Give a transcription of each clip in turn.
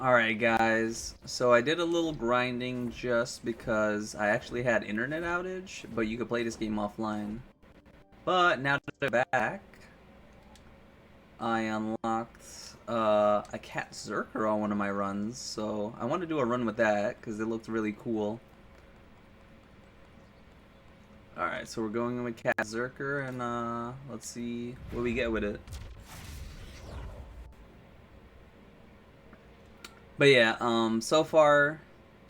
Alright guys, so I did a little grinding just because I actually had internet outage, but you could play this game offline. But now that I'm back, I unlocked a Catzerker on one of my runs, so I want to do a run with that because it looked really cool. Alright, so we're going in with Catzerker and let's see what we get with it. But yeah, so far,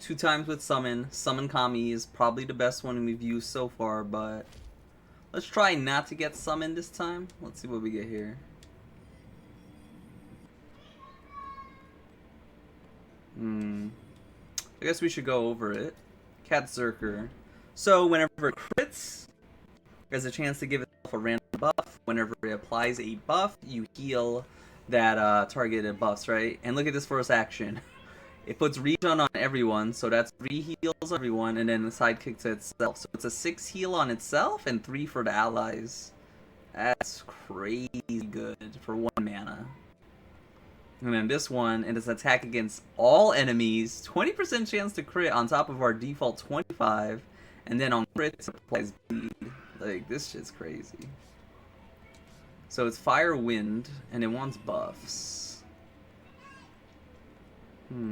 2 times with Summon. Summon Kami is probably the best one we've used so far, but let's try not to get summoned this time. Let's see what we get here. I guess we should go over it. Catzerker. So whenever it crits, there's a chance to give itself a random buff. Whenever it applies a buff, you heal that targeted buffs, right? And look at this first action. It puts regen on everyone, so that's 3 heals on everyone, and then the sidekick to itself. So it's a 6 heal on itself and 3 for the allies. That's crazy good for 1 mana. And then this one, and it's attack against all enemies, 20% chance to crit on top of our default 25, and then on crits it applies bleed. Like, this shit's crazy. So it's fire, wind, and it wants buffs. Trying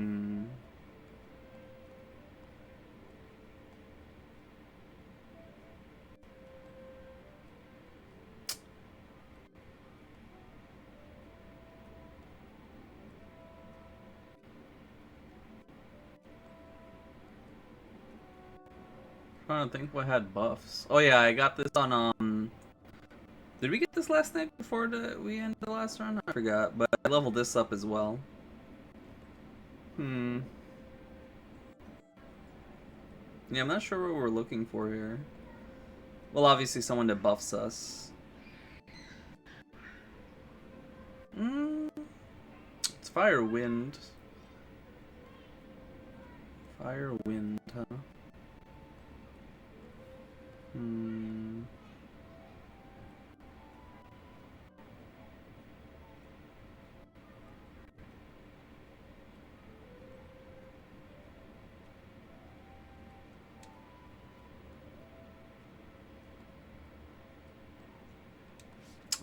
to think what had buffs. Oh yeah, I got this on did we get this last night before we ended the last run? I forgot, but I leveled this up as well. Yeah, I'm not sure what we're looking for here. Well, obviously someone that buffs us. It's fire, wind. Fire, wind, huh?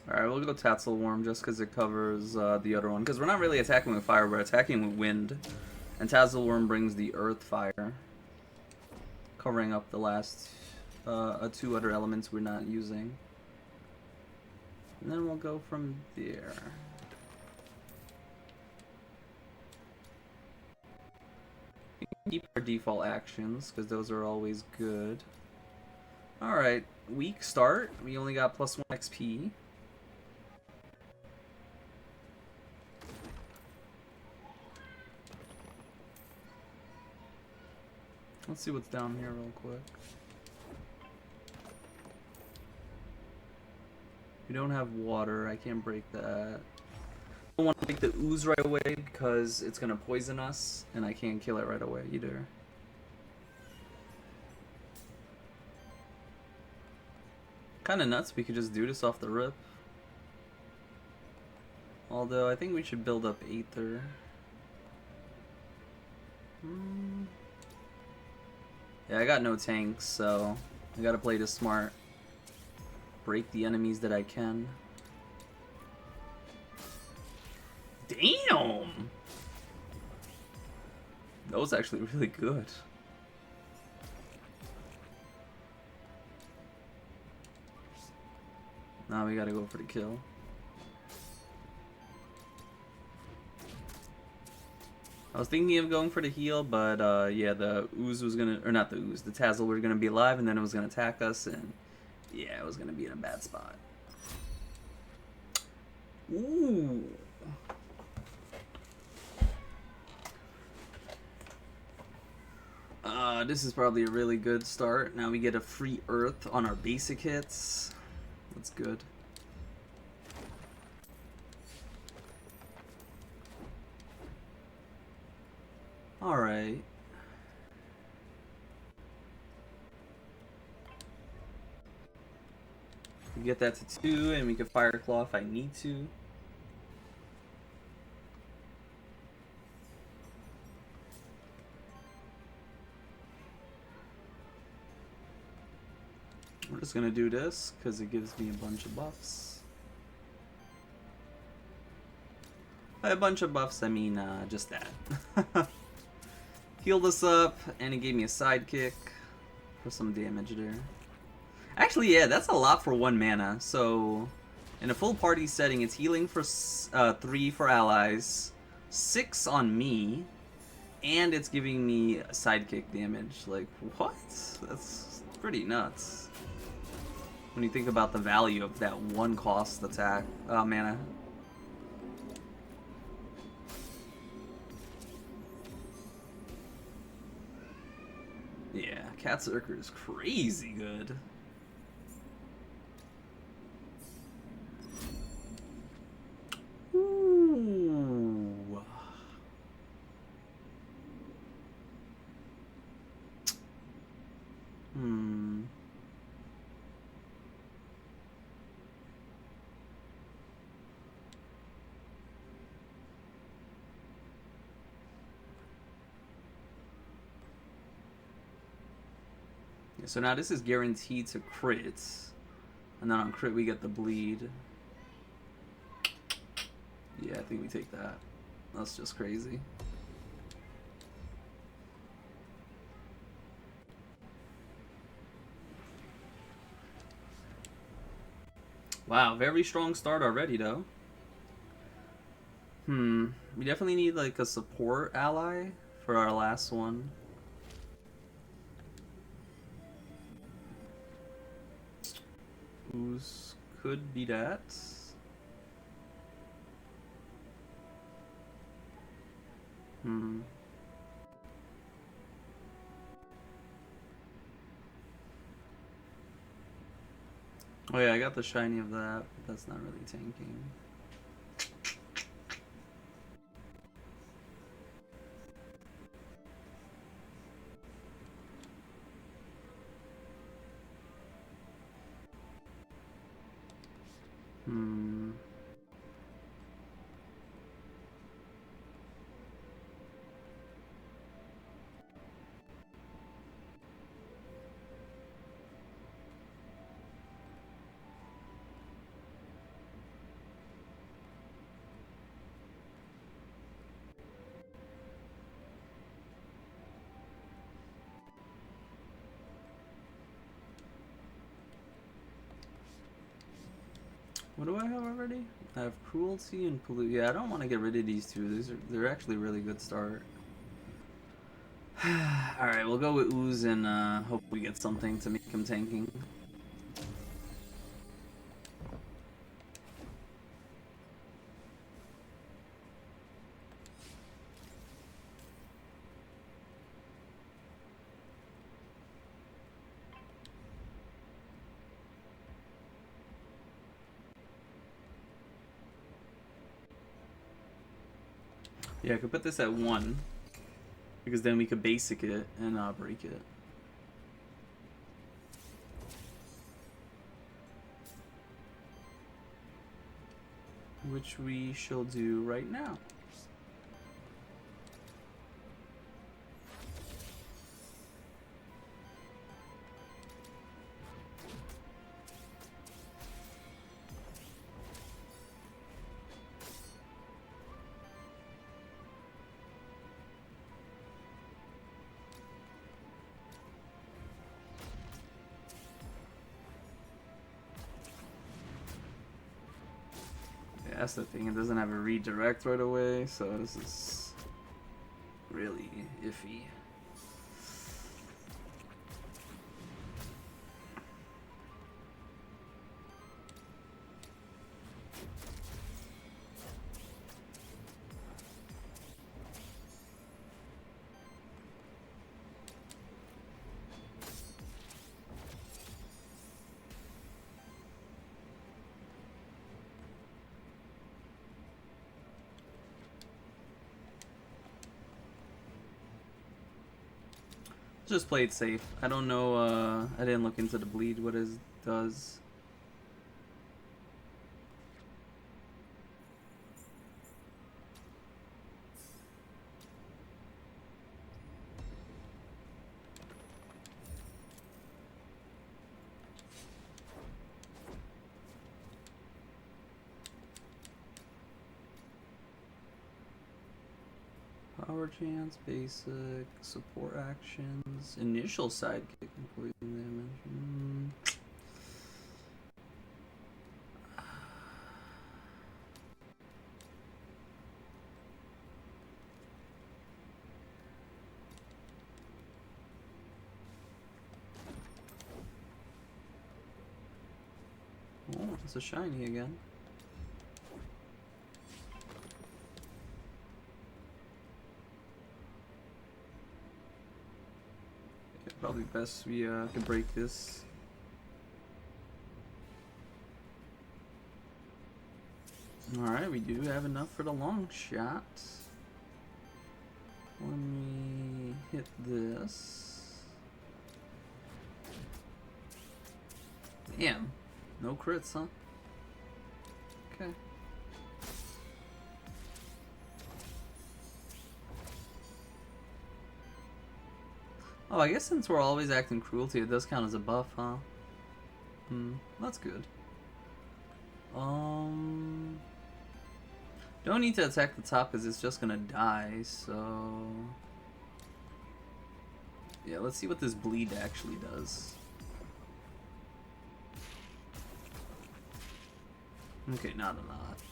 Alright, we'll go Tatzelworm just because it covers the other one. Because we're not really attacking with fire, we're attacking with wind. And Tatzelworm brings the earth fire. Covering up the last 2 other elements we're not using. And then we'll go from there. We can keep our default actions, because those are always good. Alright, weak start. We only got +1 XP. Let's see what's down here real quick. We don't have water. I can't break that. I don't want to take the ooze right away because it's going to poison us, and I can't kill it right away either. Kind of nuts. We could just do this off the rip. Although, I think we should build up Aether. Yeah, I got no tanks, so I gotta play this smart. Break the enemies that I can. Damn! That was actually really good. Now we gotta go for the kill. I was thinking of going for the heal, but yeah, the ooze was gonna, or not the ooze, the Tazzle were gonna be alive, and then it was gonna attack us, and yeah, it was gonna be in a bad spot. Ooh. This is probably a really good start. Now we get a free earth on our basic hits. That's good. Alright. We get that to 2, and we can Fire Claw if I need to. just gonna do this because it gives me a bunch of buffs. By a bunch of buffs, I mean just that. Heal this up, and it gave me a sidekick for some damage there. Actually, yeah, that's a lot for 1 mana. So, in a full party setting, it's healing for 3 for allies, 6 on me, and it's giving me sidekick damage. Like, what? That's pretty nuts. When you think about the value of that 1 cost attack, mana. Yeah, Catzerker is crazy good. Ooh. So now this is guaranteed to crit, and then on crit we get the bleed. Yeah, I think we take that. That's just crazy. Wow, very strong start already though. We definitely need like a support ally for our last one. Who's could be that. Oh yeah, I got the shiny of that, but that's not really tanking. What do I have already? I have Cruelty and Pollute. Yeah, I don't want to get rid of these two. They're actually really good start. Alright, we'll go with Ooze and hope we get something to make him tanking. Yeah, I could put this at 1, because then we could basic it and break it. Which we shall do right now. That's the thing, it doesn't have a redirect right away, so this is really iffy. Just play it safe. I don't know, I didn't look into the bleed, what it does. Power chance, basic, support actions, initial sidekick, and poison damage. Oh, it's a shiny again. Yeah, probably best we can break this. Alright, we do have enough for the long shot. When we hit this. Damn. No crits, huh? Okay. Oh, I guess since we're always acting cruelty, it does count as a buff, huh? That's good. Don't need to attack the top because it's just gonna die, so... Yeah, let's see what this bleed actually does. Okay, not enough.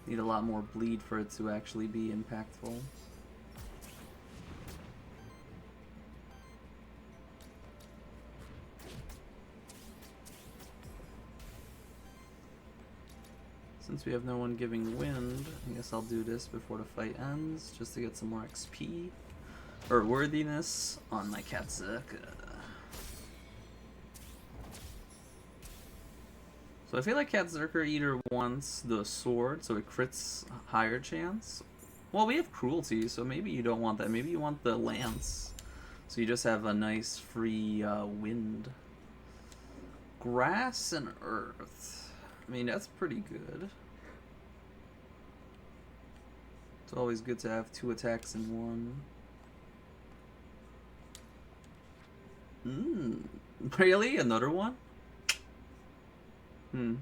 Need a lot more bleed for it to actually be impactful. Since we have no one giving wind, I guess I'll do this before the fight ends, just to get some more XP, or worthiness, on my Catzerker. So I feel like Catzerker either wants the sword, so it crits higher chance. Well, we have cruelty, so maybe you don't want that. Maybe you want the lance, so you just have a nice free wind. Grass and earth. I mean, that's pretty good. It's always good to have 2 attacks in one. Really? Another one? You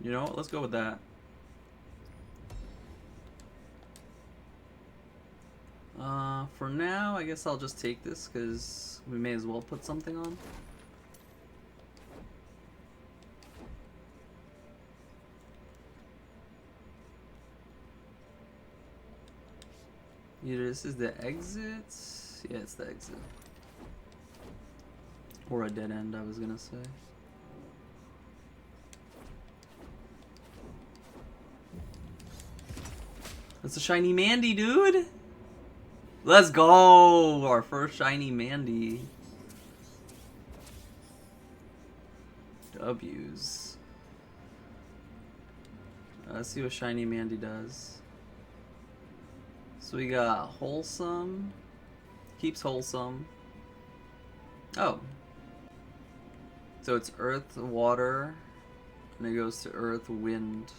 know what? Let's go with that. For now, I guess I'll just take this because we may as well put something on. Either this is the exit. Yeah, it's the exit. Or a dead end, I was gonna say. That's a shiny Mandy, dude! Let's go! Our first shiny Mandy. W's. Let's see what shiny Mandy does. So we got wholesome. Keeps wholesome. Oh. So it's earth, water, and it goes to earth, wind.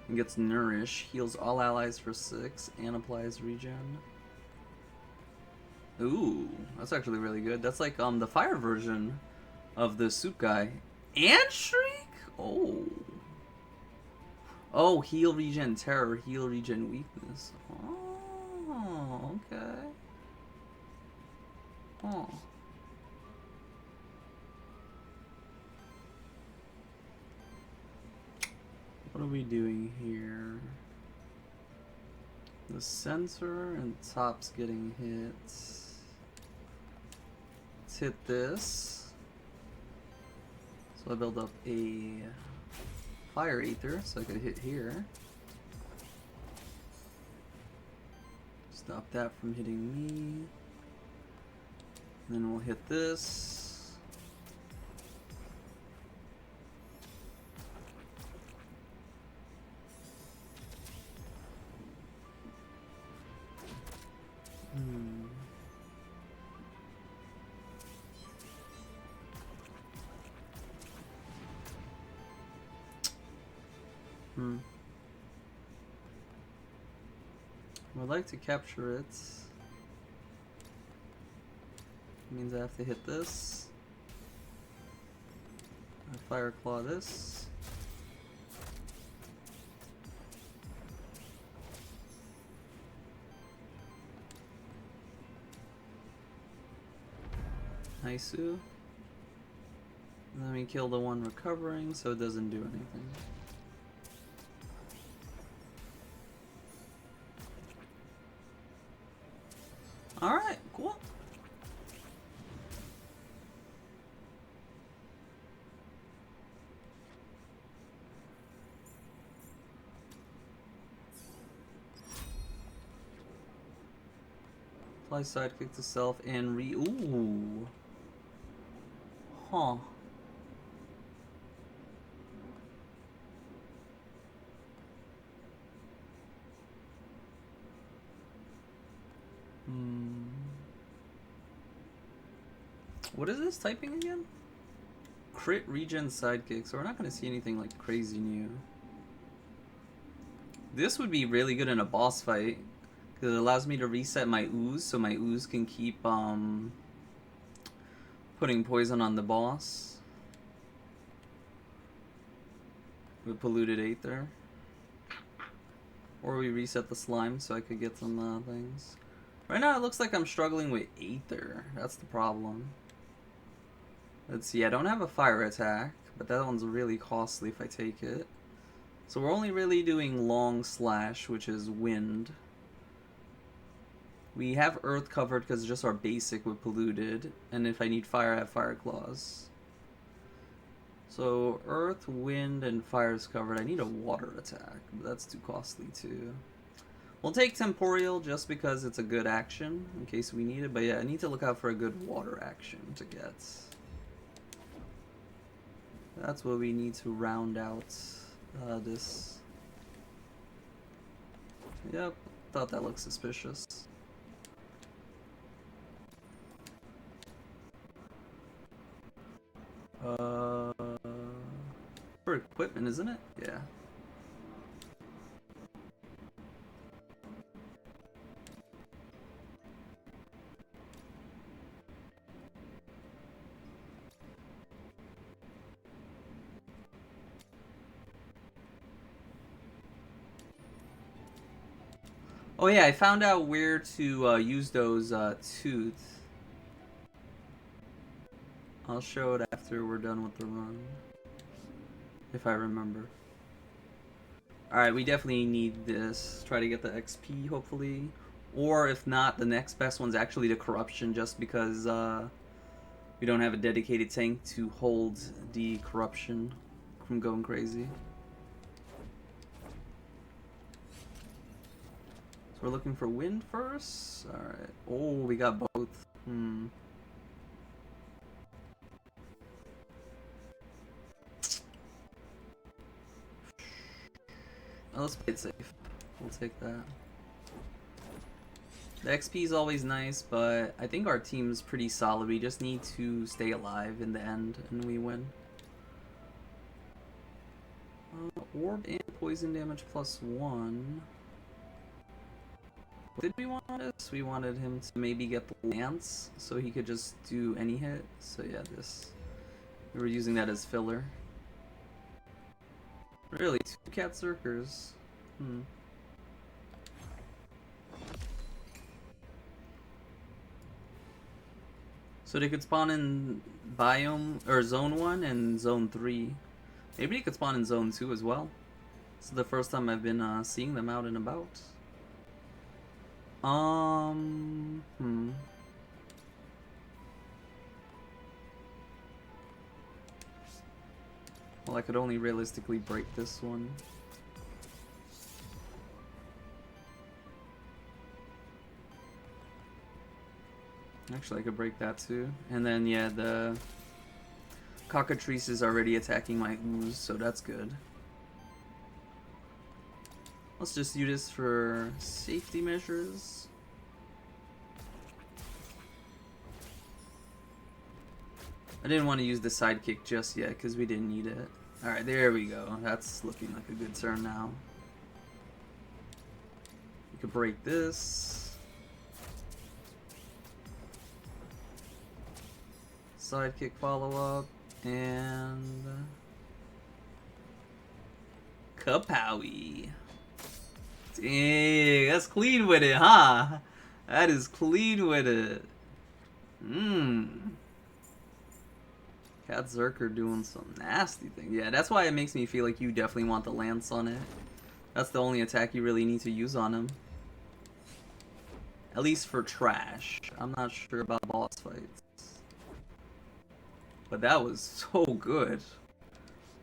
And gets nourish, heals all allies for 6, and applies regen. Ooh, that's actually really good. That's like the fire version of the soup guy. And shriek? Oh. Oh, heal, regen, terror, heal, regen, weakness. Oh, okay. Oh. What are we doing here? The center and top's getting hit. Let's hit this. So I build up a fire ether so I could hit here. Stop that from hitting me. Then we'll hit this. I'd like to capture it. Means I have to hit this. I Fire Claw this. Nice-oo. Then we kill the one recovering, so it doesn't do anything. Alright, cool. Apply sidekick to self and ooh. Huh. What is this typing again? Crit regen sidekick, so we're not going to see anything like crazy new. This would be really good in a boss fight, because it allows me to reset my ooze, so my ooze can keep putting poison on the boss. With polluted Aether. Or we reset the slime so I could get some things. Right now it looks like I'm struggling with Aether. That's the problem. Let's see, I don't have a fire attack, but that one's really costly if I take it. So we're only really doing long slash, which is wind. We have earth covered because it's just our basic with polluted, and if I need fire, I have fire claws. So earth, wind, and fire is covered. I need a water attack, but that's too costly too. We'll take temporal just because it's a good action in case we need it, but yeah, I need to look out for a good water action to get. That's what we need to round out this. Yep, thought that looked suspicious. For equipment, isn't it? Yeah. Oh yeah, I found out where to use those tooths. I'll show it after we're done with the run. If I remember. Alright, we definitely need this. Try to get the XP, hopefully. Or if not, the next best one's actually the corruption, just because we don't have a dedicated tank to hold the corruption from going crazy. So we're looking for wind first. Alright. Oh, we got both. Let's play it safe. We'll take that. The XP is always nice, but I think our team's pretty solid. We just need to stay alive in the end, and we win. Orb and poison damage +1. What did we want this? We wanted him to maybe get the lance, so he could just do any hit. So yeah, this. We were using that as filler. Really, 2 Catzerkers. So they could spawn in biome or zone 1 and zone 3. Maybe they could spawn in zone 2 as well. This is the first time I've been seeing them out and about. Well, I could only realistically break this one. Actually, I could break that too. And then, yeah, the cockatrice is already attacking my ooze, so that's good. Let's just do this for safety measures. I didn't want to use the sidekick just yet because we didn't need it. Alright, there we go. That's looking like a good turn now. We could break this. sidekick follow-up, and Kapowie. Dang, that's clean with it, huh? That is clean with it. Catzerker doing some nasty thing. Yeah, that's why it makes me feel like you definitely want the lance on it. That's the only attack you really need to use on him. At least for trash. I'm not sure about boss fights. But that was so good.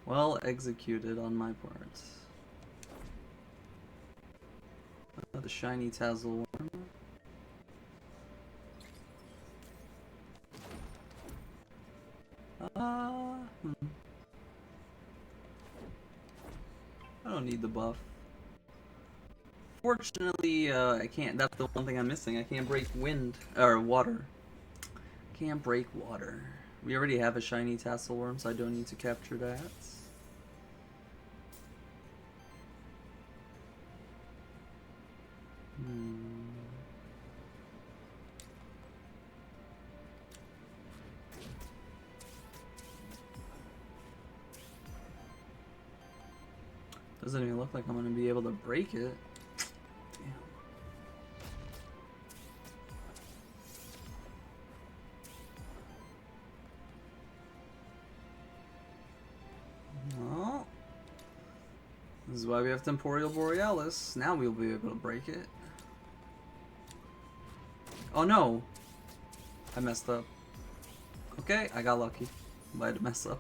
Well executed on my part. The shiny Tazzle Worm. I don't need the buff. Fortunately, I can't. That's the one thing I'm missing. I can't break wind or water. Can't break water. We already have a shiny Tassel Worm, so I don't need to capture that. Doesn't even look like I'm gonna be able to break it. Well, this is why we have Temporal Borealis. Now we'll be able to break it. Oh no! I messed up. Okay, I got lucky. I had to mess up.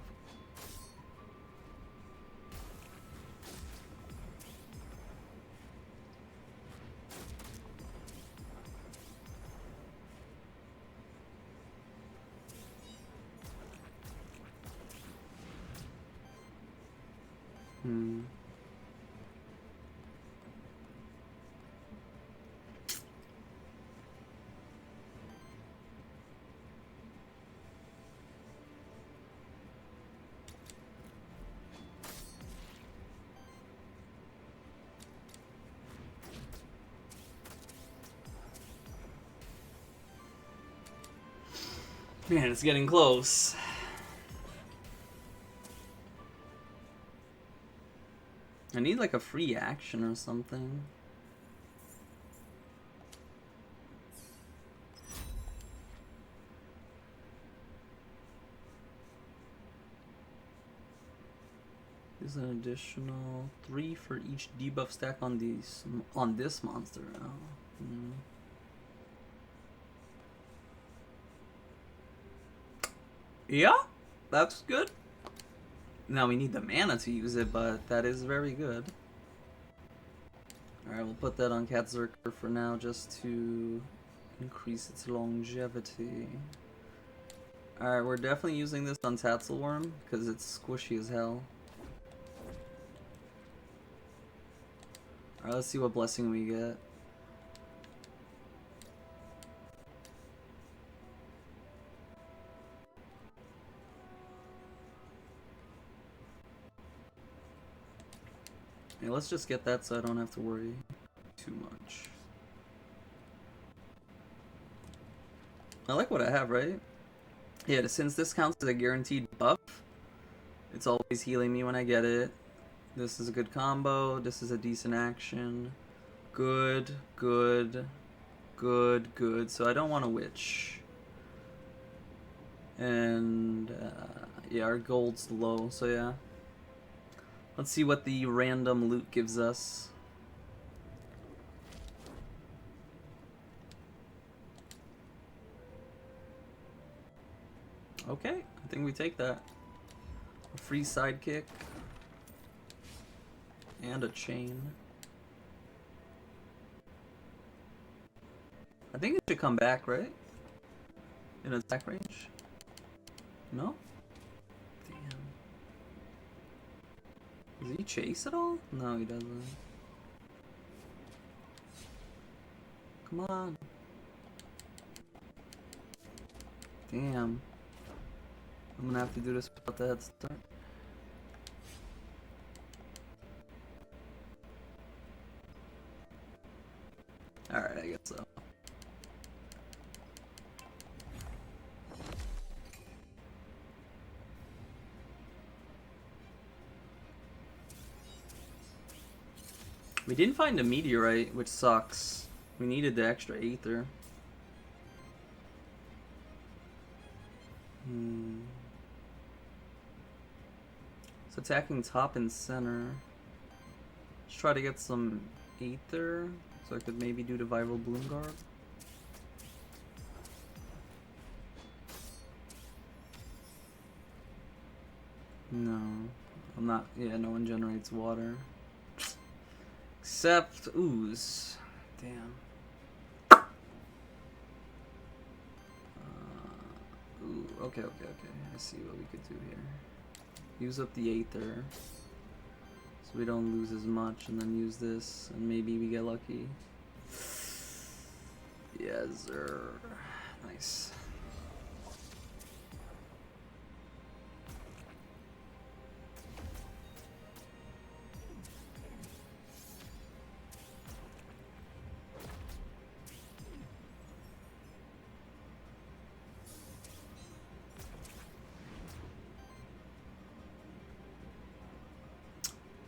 Man, it's getting close. I need like a free action or something. There's an additional 3 for each debuff stack on this monster. Oh. Yeah, that's good. Now we need the mana to use it, but that is very good. Alright, we'll put that on Catzerker for now just to increase its longevity. Alright, we're definitely using this on Tatzelworm because it's squishy as hell. Alright, let's see what blessing we get. Yeah, let's just get that so I don't have to worry too much. I like what I have, right? Yeah, since this counts as a guaranteed buff, it's always healing me when I get it. This is a good combo. This is a decent action. Good, good, good, good. So I don't want a witch. And yeah, our gold's low, so yeah. Let's see what the random loot gives us. Okay, I think we take that. A free sidekick. And a chain. I think it should come back, right? In attack range? No? Does he chase at all? No, he doesn't. Come on. Damn. I'm gonna have to do this without the head start. Alright, I guess so. We didn't find a meteorite, which sucks. We needed the extra Aether. It's attacking top and center. Let's try to get some Aether, so I could maybe do the Viral Bloom Guard. No, I'm not. Yeah, no one generates water. Except ooze. Damn. Ooh, okay. I see what we could do here. Use up the Aether, so we don't lose as much, and then use this, and maybe we get lucky. Yes, sir. Nice.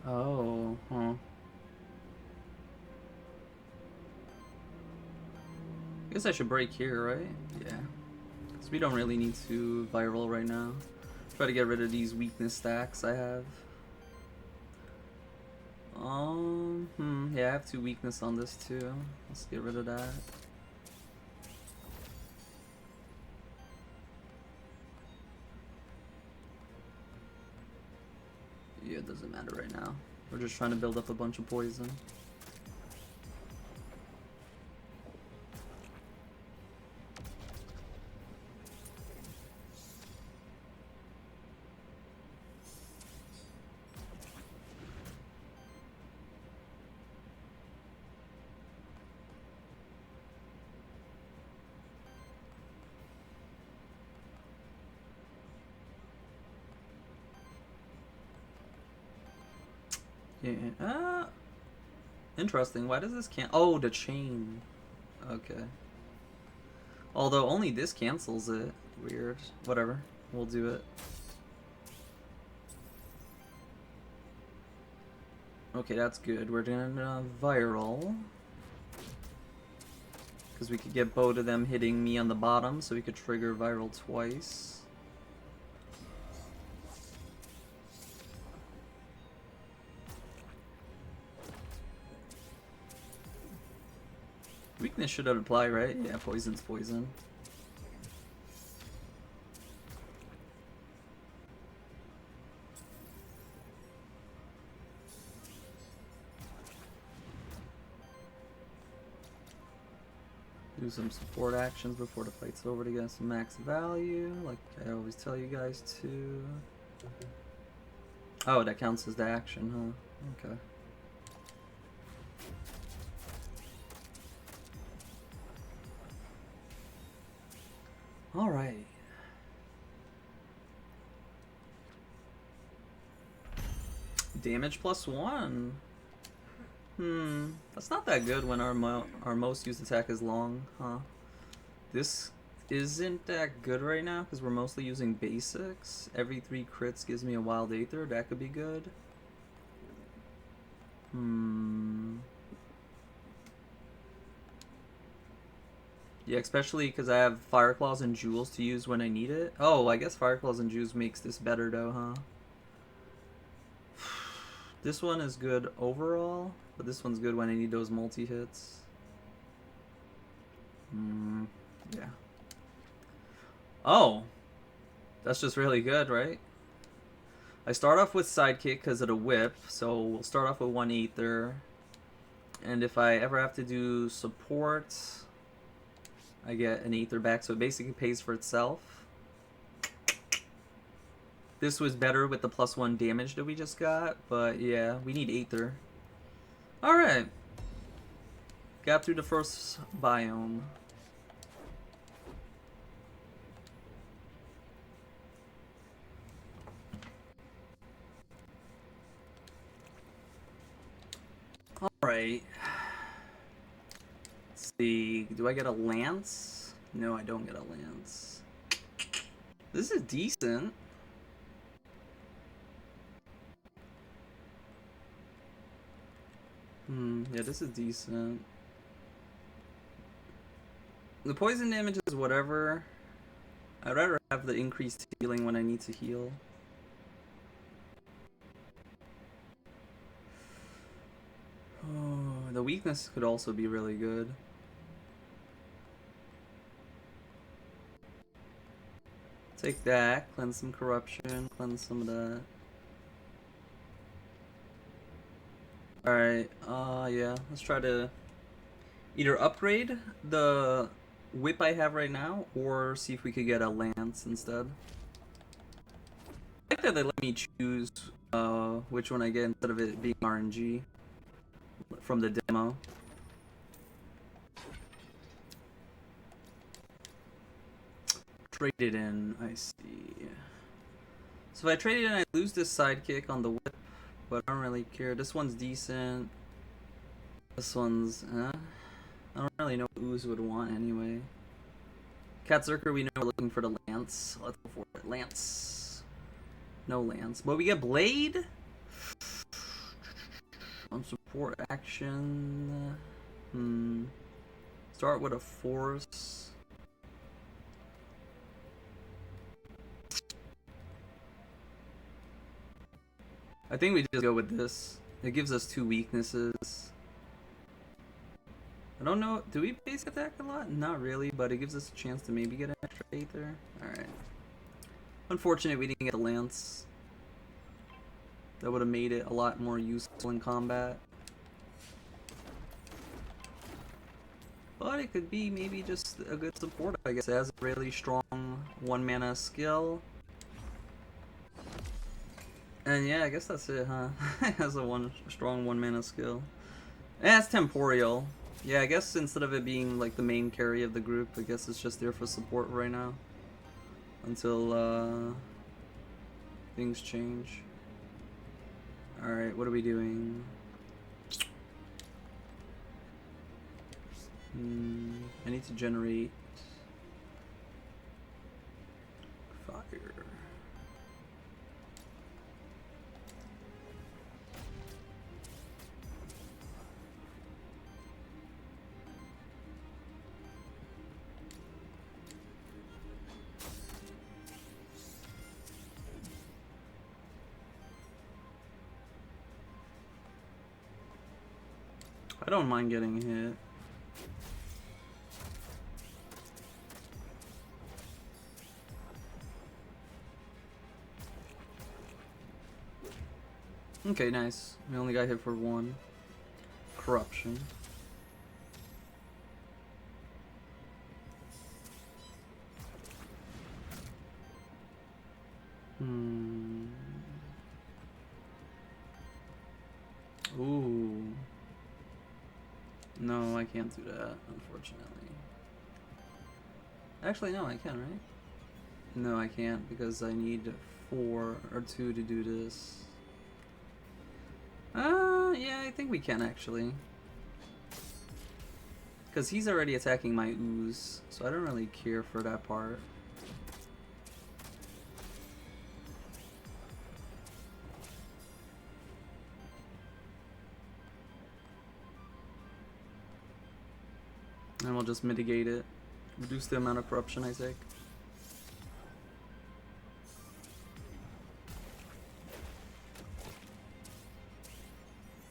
Oh, huh. I guess I should break here, right? Yeah. Because we don't really need to viral right now. Try to get rid of these weakness stacks I have. Yeah, I have 2 weakness on this too. Let's get rid of that. Yeah, it doesn't matter right now. We're just trying to build up a bunch of poison. Yeah. Interesting. Why does this Oh, the chain. Okay. Although only this cancels it. Weird. Whatever. We'll do it. Okay, that's good. We're gonna viral. Because we could get both of them hitting me on the bottom, so we could trigger viral twice. Weakness should apply, right? Yeah, poison's poison. Do some support actions before the fight's over to get some max value, like I always tell you guys to. Oh, that counts as the action, huh? Okay. Alright. Damage +1. That's not that good when our most used attack is long, huh? This isn't that good right now because we're mostly using basics. Every 3 crits gives me a wild Aether. That could be good. Yeah, especially because I have Fire Claws and Jewels to use when I need it. Oh, I guess Fire Claws and Jewels makes this better though, huh? This one is good overall, but this one's good when I need those multi-hits. Yeah. Oh! That's just really good, right? I start off with Sidekick because of the whip, so we'll start off with 1 Aether. And if I ever have to do support, I get an Aether back, so it basically pays for itself. This was better with the +1 damage that we just got, but yeah, we need Aether. Alright. Got through the first biome. Alright. Let's see. Do I get a lance? No, I don't get a lance. This is decent. Yeah, this is decent. The poison damage is whatever. I'd rather have the increased healing when I need to heal. Oh, the weakness could also be really good. Take that, cleanse some corruption, cleanse some of that. Alright, yeah, let's try to either upgrade the whip I have right now, or see if we could get a lance instead. I like that they let me choose which one I get instead of it being RNG from the demo. Trade it in, I see. So if I trade it in, I lose this sidekick on the whip, but I don't really care. This one's decent. This one's, I don't really know what Ooze would want anyway. Catzerker, we know we're looking for the lance. Let's go for it. Lance. No lance. But we get Blade. On support action. Start with a force. I think we just go with this. It gives us 2 weaknesses. I don't know. Do we base attack a lot? Not really, but it gives us a chance to maybe get an extra Aether. Alright. Unfortunate we didn't get the lance. That would have made it a lot more useful in combat. But it could be maybe just a good support, I guess. It has a really strong 1 mana skill. And yeah, I guess that's it, huh? It has a strong 1 mana skill. And it's temporal. Yeah, I guess instead of it being like the main carry of the group, I guess it's just there for support right now. Until things change. Alright, what are we doing? I need to generate fire. I don't mind getting hit. Okay, nice. We only got hit for 1. Corruption. Ooh. No, I can't do that, unfortunately. Actually, no, I can, right? No, I can't, because I need 4 or 2 to do this. Yeah, I think we can, actually. Because he's already attacking my Ooze, so I don't really care for that part. And we'll just mitigate it. Reduce the amount of corruption I take.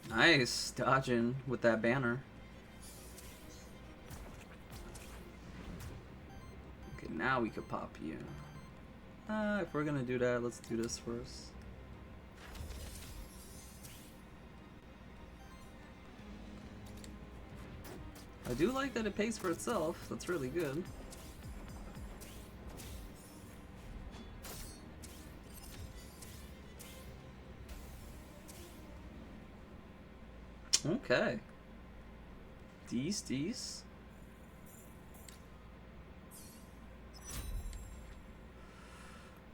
Nice, dodging with that banner. Okay, now we could pop you. If we're gonna do that, let's do this first. I do like that it pays for itself. That's really good. Okay. These.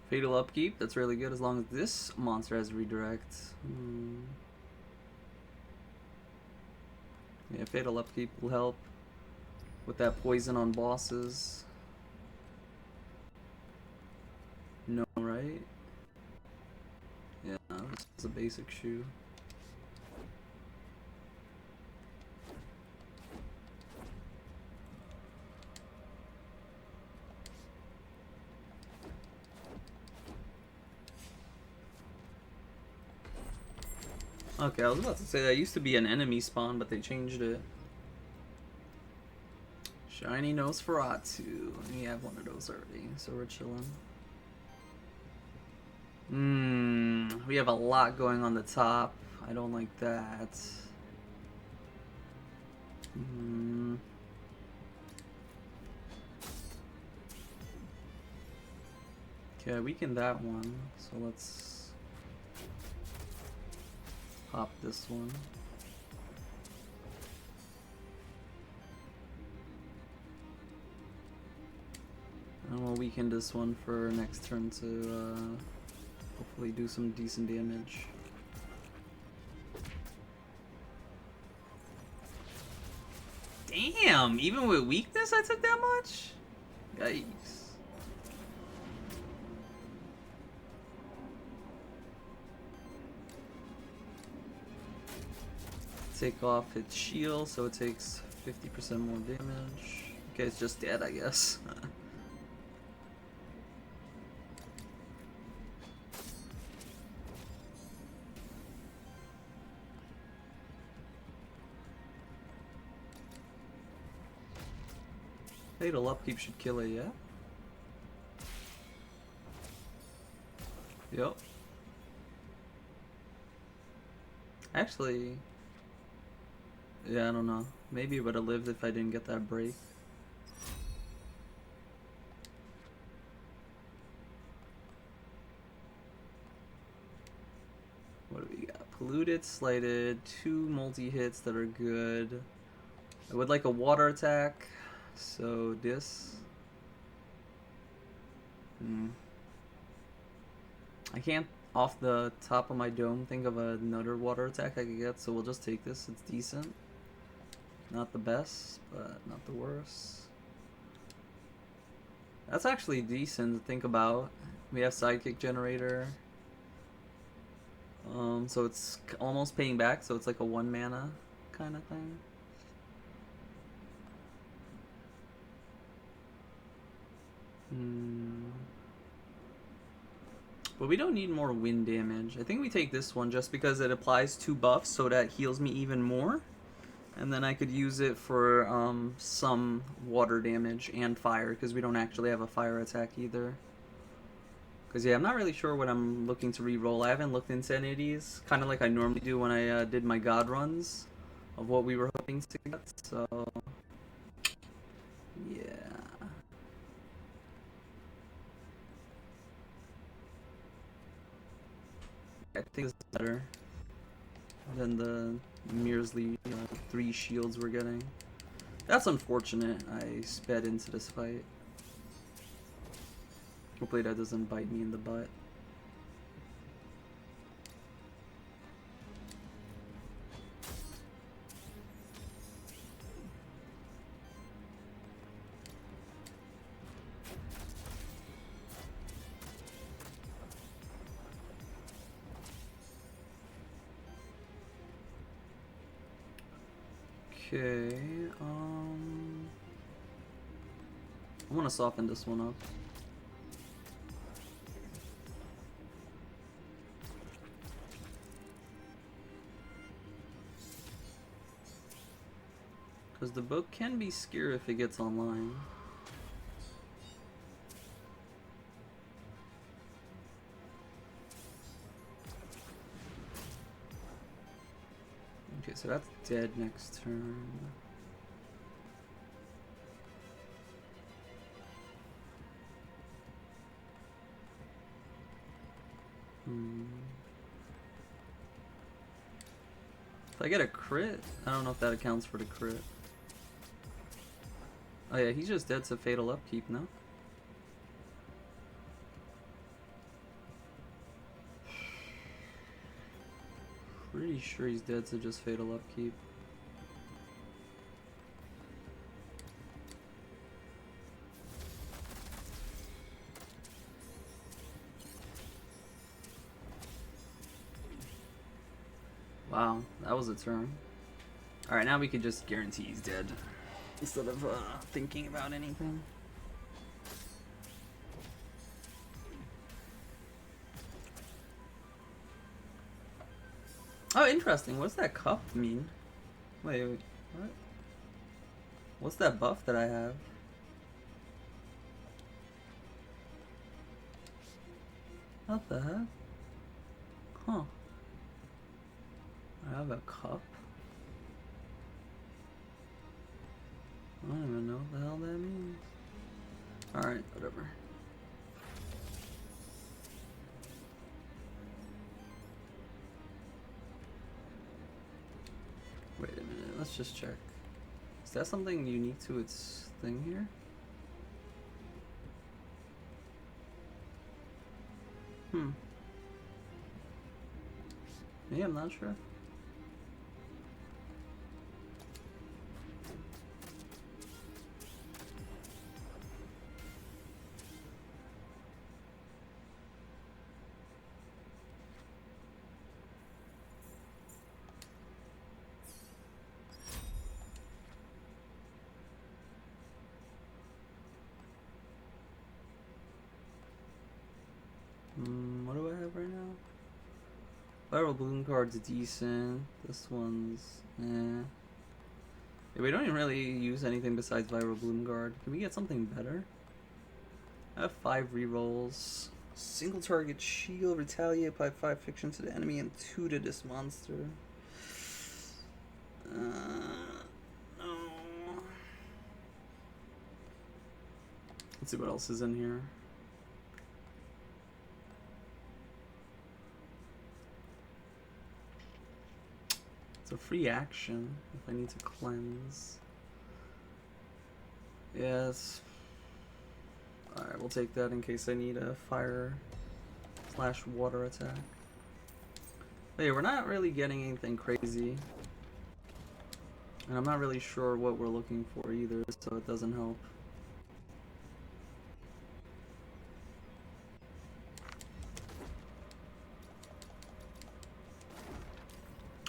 Fatal upkeep. That's really good as long as this monster has redirect. Yeah, fatal upkeep will help with that poison on bosses. No, right? Yeah, this is a basic shoe. Okay, I was about to say that used to be an enemy spawn, but they changed it. Shiny Nosferatu. We have one of those already, so we're chilling. We have a lot going on the top. I don't like that. Okay, I weakened that one, so let's pop this one. And we'll weaken this one for next turn to hopefully do some decent damage. Damn! Even with weakness I took that much? Yikes. Take off its shield so it takes 50% more damage. Okay, it's just dead, I guess. Fatal upkeep should kill it, yeah? Yep. Actually, yeah, I don't know. Maybe it would have lived if I didn't get that break. What do we got? Polluted, Slighted, 2 multi-hits that are good. I would like a water attack, so this. I can't, off the top of my dome, think of another water attack I could get, so we'll just take this. It's decent. Not the best, but not the worst. That's actually decent to think about. We have Sidekick Generator. So it's almost paying back, so it's like a 1 mana kind of thing. But we don't need more wind damage. I think we take this one just because it applies 2 buffs, so that heals me even more. And then I could use it for some water damage and fire, because we don't actually have a fire attack either. Because yeah, I'm not really sure what I'm looking to re-roll. I haven't looked into any of these, kind of like I normally do when I did my god runs of what we were hoping to get, so yeah. I think it's better than the measly 3 shields we're getting. That's unfortunate. I sped into this fight. Hopefully that doesn't bite me in the butt. Okay, I want to soften this one up. Because the book can be scary if it gets online. Okay, so that's dead next turn. If I get a crit, I don't know if that accounts for the crit. Oh yeah, he's just dead to fatal upkeep, no? Pretty sure he's dead to just fatal upkeep. Wow, that was a turn. Alright, now we can just guarantee he's dead instead of thinking about anything. Oh, interesting. What's that cup mean? Wait, what? What's that buff that I have? What the heck? Huh. I have a cup? I don't even know what the hell that means. Alright, whatever. Wait a minute, let's just check. Is that something unique to its thing here? Yeah, I'm not sure. What do I have right now? Viral Bloom card's decent. This one's yeah, we don't even really use anything besides Viral Bloom Guard. Can we get something better? I have 5 rerolls. Single target shield, retaliate, apply 5 fiction to the enemy and 2 to this monster. No. Let's see what else is in here. It's a free action if I need to cleanse. Yes. Alright, we'll take that in case I need a fire / water attack. But yeah, we're not really getting anything crazy. And I'm not really sure what we're looking for either, so it doesn't help.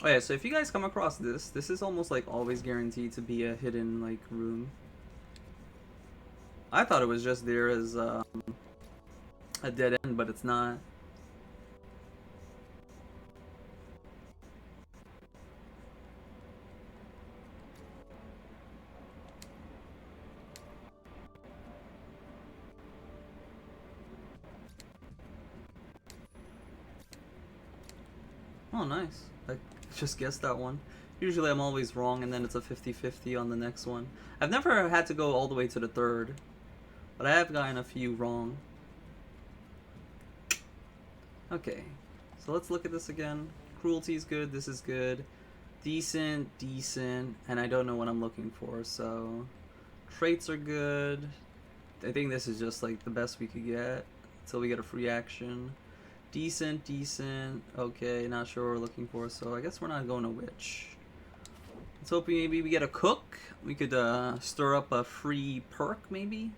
Oh yeah, so if you guys come across this is almost like always guaranteed to be a hidden like room. I thought it was just there as a dead end, but it's not. Oh, nice. I just guessed that one. Usually I'm always wrong, and then it's a 50-50 on the next one. I've never had to go all the way to the third, but I have gotten a few wrong. Okay, so let's look at this again. Cruelty's good, this is good. Decent, decent, and I don't know what I'm looking for, so... Traits are good. I think this is just like the best we could get until we get a free action. Decent, decent. Okay, not sure what we're looking for, so I guess we're not going to witch. Let's hope maybe we get a cook. We could stir up a free perk, maybe.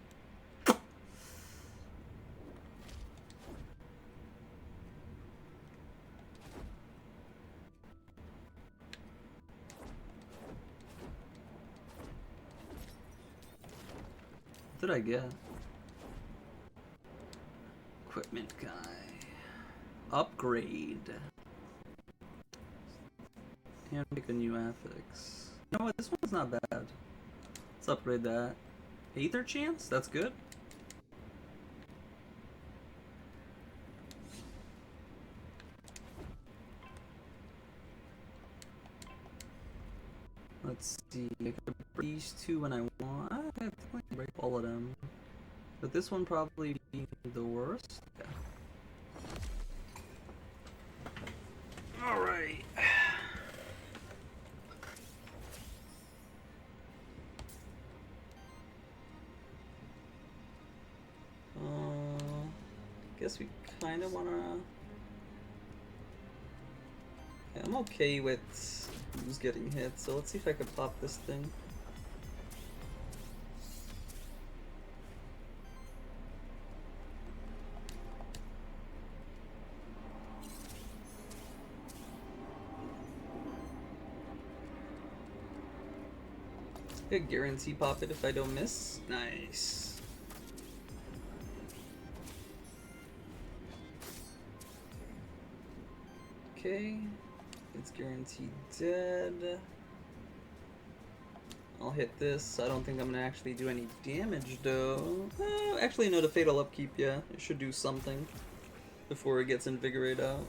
What did I get? Equipment guy. Upgrade. And pick a new affix. You know what? This one's not bad. Let's upgrade that. Aether chance? That's good. Let's see. I can break these 2 when I want. I can break all of them. But this one probably be the worst. Yeah. Alright. Guess we kind of wanna... Yeah, I'm okay with who's getting hit, so let's see if I can pop this thing. I guarantee pop it if I don't miss. Nice. Okay. It's guaranteed dead. I'll hit this. I don't think I'm gonna actually do any damage though. Actually, no, the Fatal Upkeep, yeah. It should do something before it gets Invigorate out.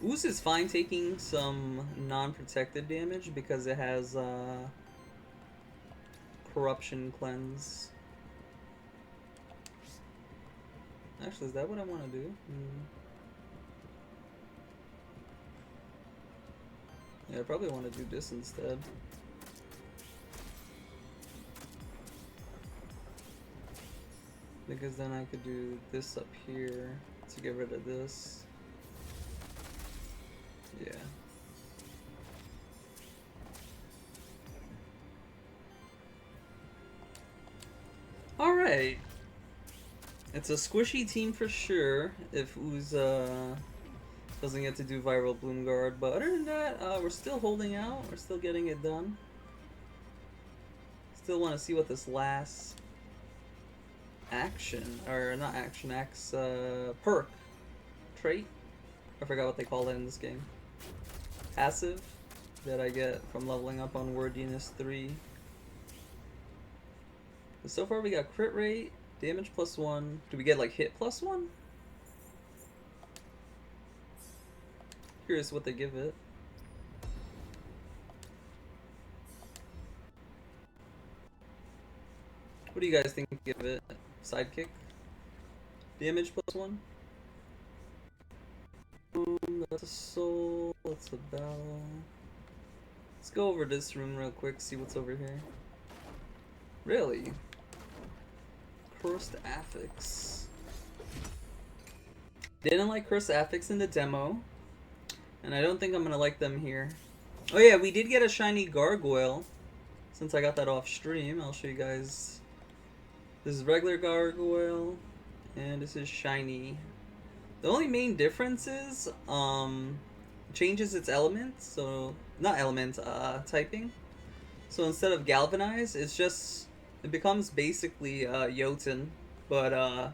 Ooze is fine taking some non-protected damage because it has Corruption Cleanse. Actually, is that what I want to do? Yeah, I probably want to do this instead. Because then I could do this up here to get rid of this. Yeah. Alright. It's a squishy team for sure if Ooze doesn't get to do Viral Bloom Guard, but other than that, we're still holding out. We're still getting it done. Still want to see what this last action, or not action, perk, trait, I forgot what they call it in this game, passive, that I get from leveling up on Wordiness 3. But so far we got crit rate, damage +1, do we get like hit +1? Curious what they give it. What do you guys think give it? Sidekick? Damage +1? That's a soul, that's a battle. Let's go over this room real quick, see what's over here. Really? Cursed Affix. Didn't like Cursed Affix in the demo, and I don't think I'm gonna like them here. Oh yeah, we did get a shiny Gargoyle. Since I got that off stream, I'll show you guys. This is regular Gargoyle, and this is shiny. The only main difference is, changes its elements, so, not element, typing. So instead of Galvanize, it's just, it becomes basically, Jotun, but,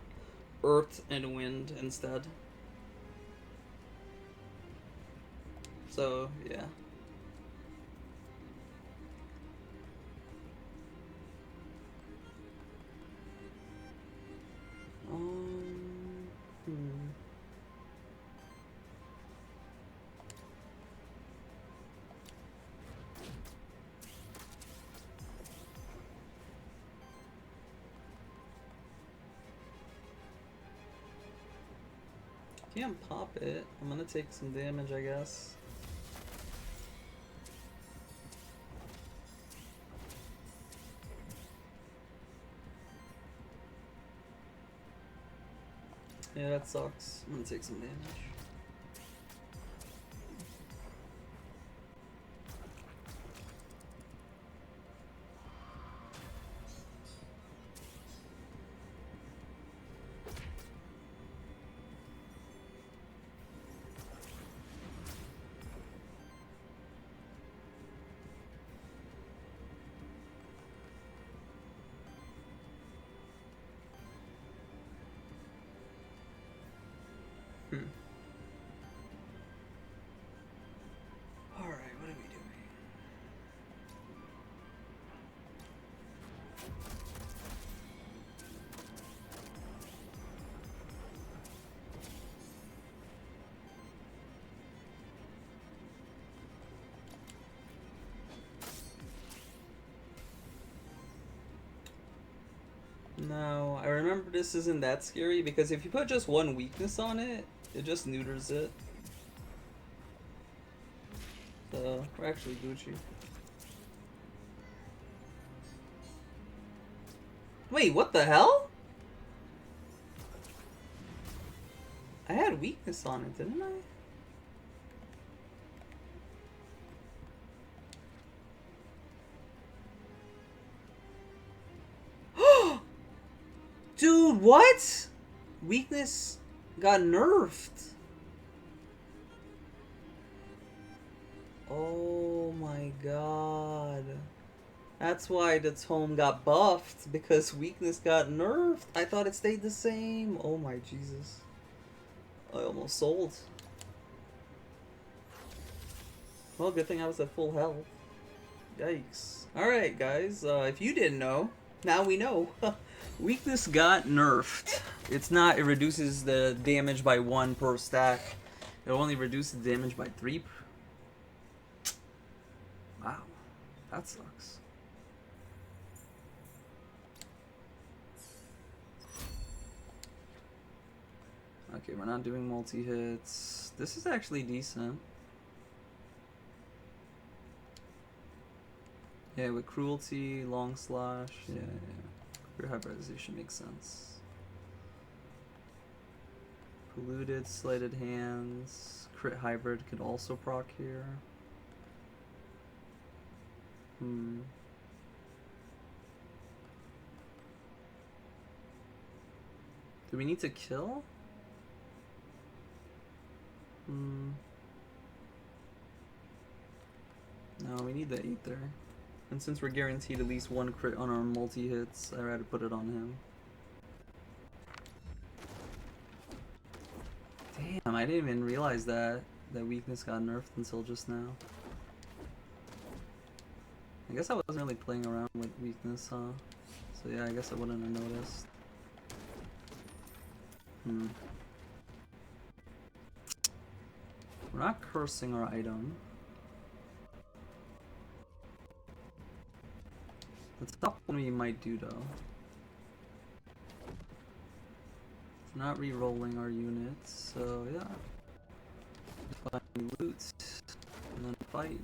Earth and Wind instead. So, yeah. Can't pop it. I'm gonna take some damage, I guess. Yeah, that sucks. I'm gonna take some damage. Alright, what are we doing? No, I remember this isn't that scary because if you put just one weakness on it, it just neuters it. So, we're actually Gucci. Wait, what the hell? I had weakness on it, didn't I? Dude, what? Weakness got nerfed. Oh my god. That's why the tome got buffed, because weakness got nerfed. I thought it stayed the same. Oh my Jesus. I almost sold. Well, good thing I was at full health. Yikes. Alright, guys. If you didn't know, now we know. Weakness got nerfed. It's not, it reduces the damage by 1 per stack. It only reduces the damage by 3. Wow. That sucks. Okay, we're not doing multi-hits. This is actually decent. Yeah, with cruelty, long slash, yeah. Your hybridization makes sense. Polluted, slighted hands, crit hybrid could also proc here. Do we need to kill? No, we need the Aether. And since we're guaranteed at least 1 crit on our multi-hits, I'd rather put it on him. Damn, I didn't even realize that weakness got nerfed until just now. I guess I wasn't really playing around with weakness, huh? So yeah, I guess I wouldn't have noticed. We're not cursing our item. The top one we might do though. We're not re-rolling our units, so yeah. Find loot and then fight.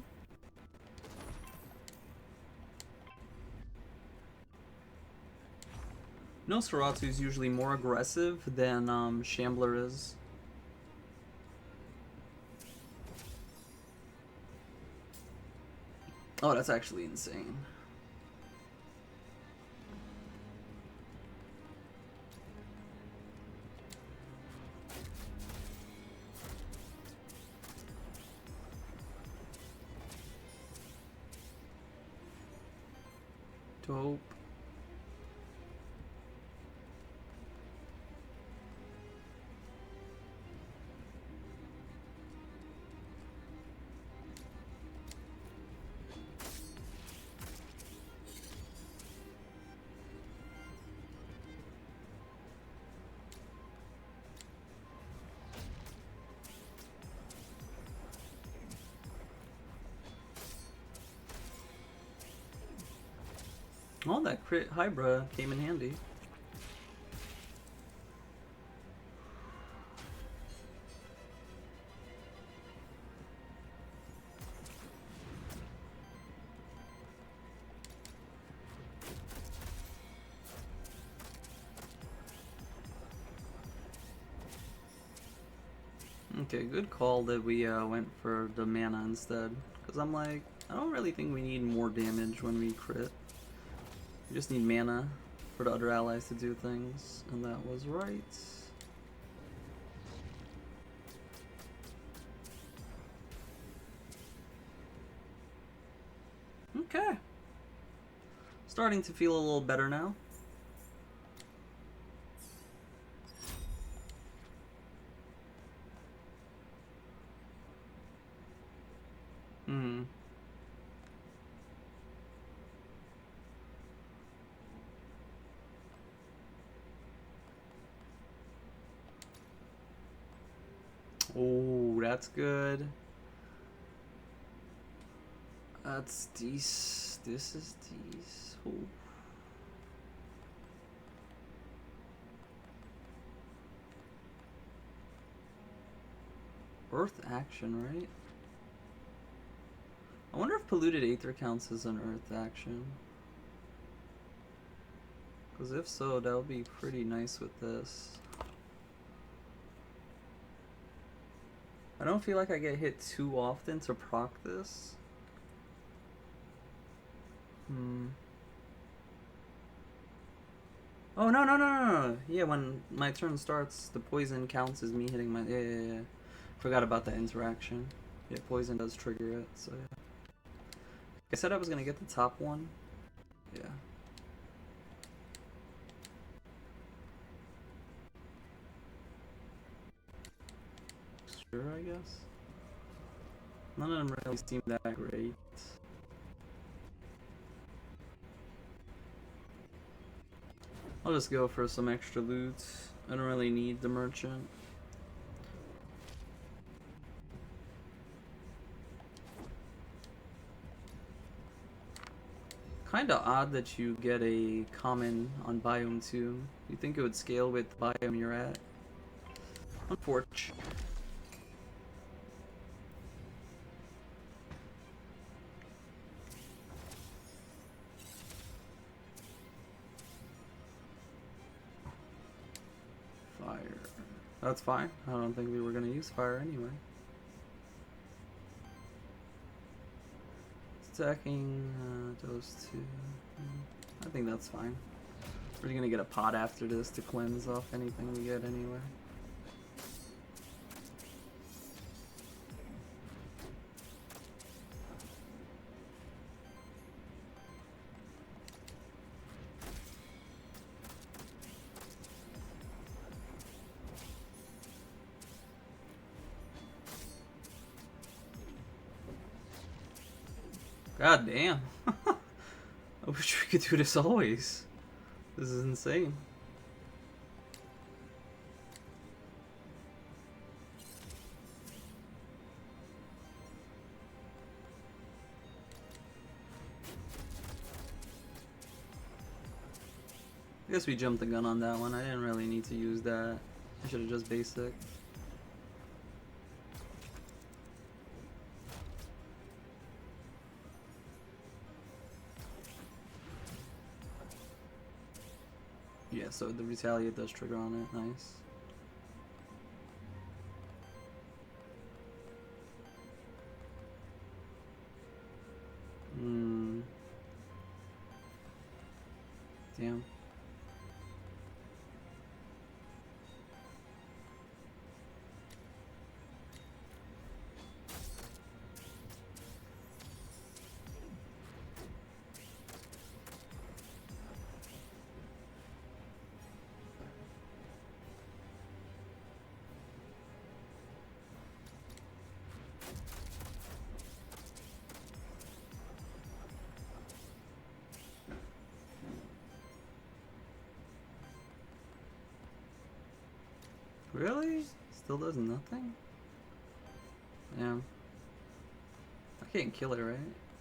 Nosferatu is usually more aggressive than Shambler is. Oh, that's actually insane. Dope. Oh, that crit Hybra came in handy. Okay, good call that we went for the mana instead. Because I'm like, I don't really think we need more damage when we crit. We just need mana for the other allies to do things. And that was right. Okay. Starting to feel a little better now. Oh, that's good. That's this. This is these. Oh. Earth action, right? I wonder if polluted Aether counts as an Earth action. Because if so, that would be pretty nice with this. I don't feel like I get hit too often to proc this. Oh, no, no, no, no, no. Yeah, when my turn starts, the poison counts as me hitting my... Yeah. Forgot about that interaction. Yeah, poison does trigger it, so yeah. I said I was gonna get the top one. Yeah. Sure, I guess. None of them really seem that great. I'll just go for some extra loot. I don't really need the merchant. Kinda odd that you get a common on biome 2. You think it would scale with the biome you're at? Unfortunate. Fire. That's fine. I don't think we were gonna use fire anyway. Stacking those two. I think that's fine. We're gonna get a pot after this to cleanse off anything we get anyway. God damn. I wish we could do this always. This is insane. I guess we jumped the gun on that one. I didn't really need to use that. I should have just basic. Yeah, so the retaliate does trigger on it. Nice. Damn. Really? Still does nothing? Yeah. I can't kill it, right?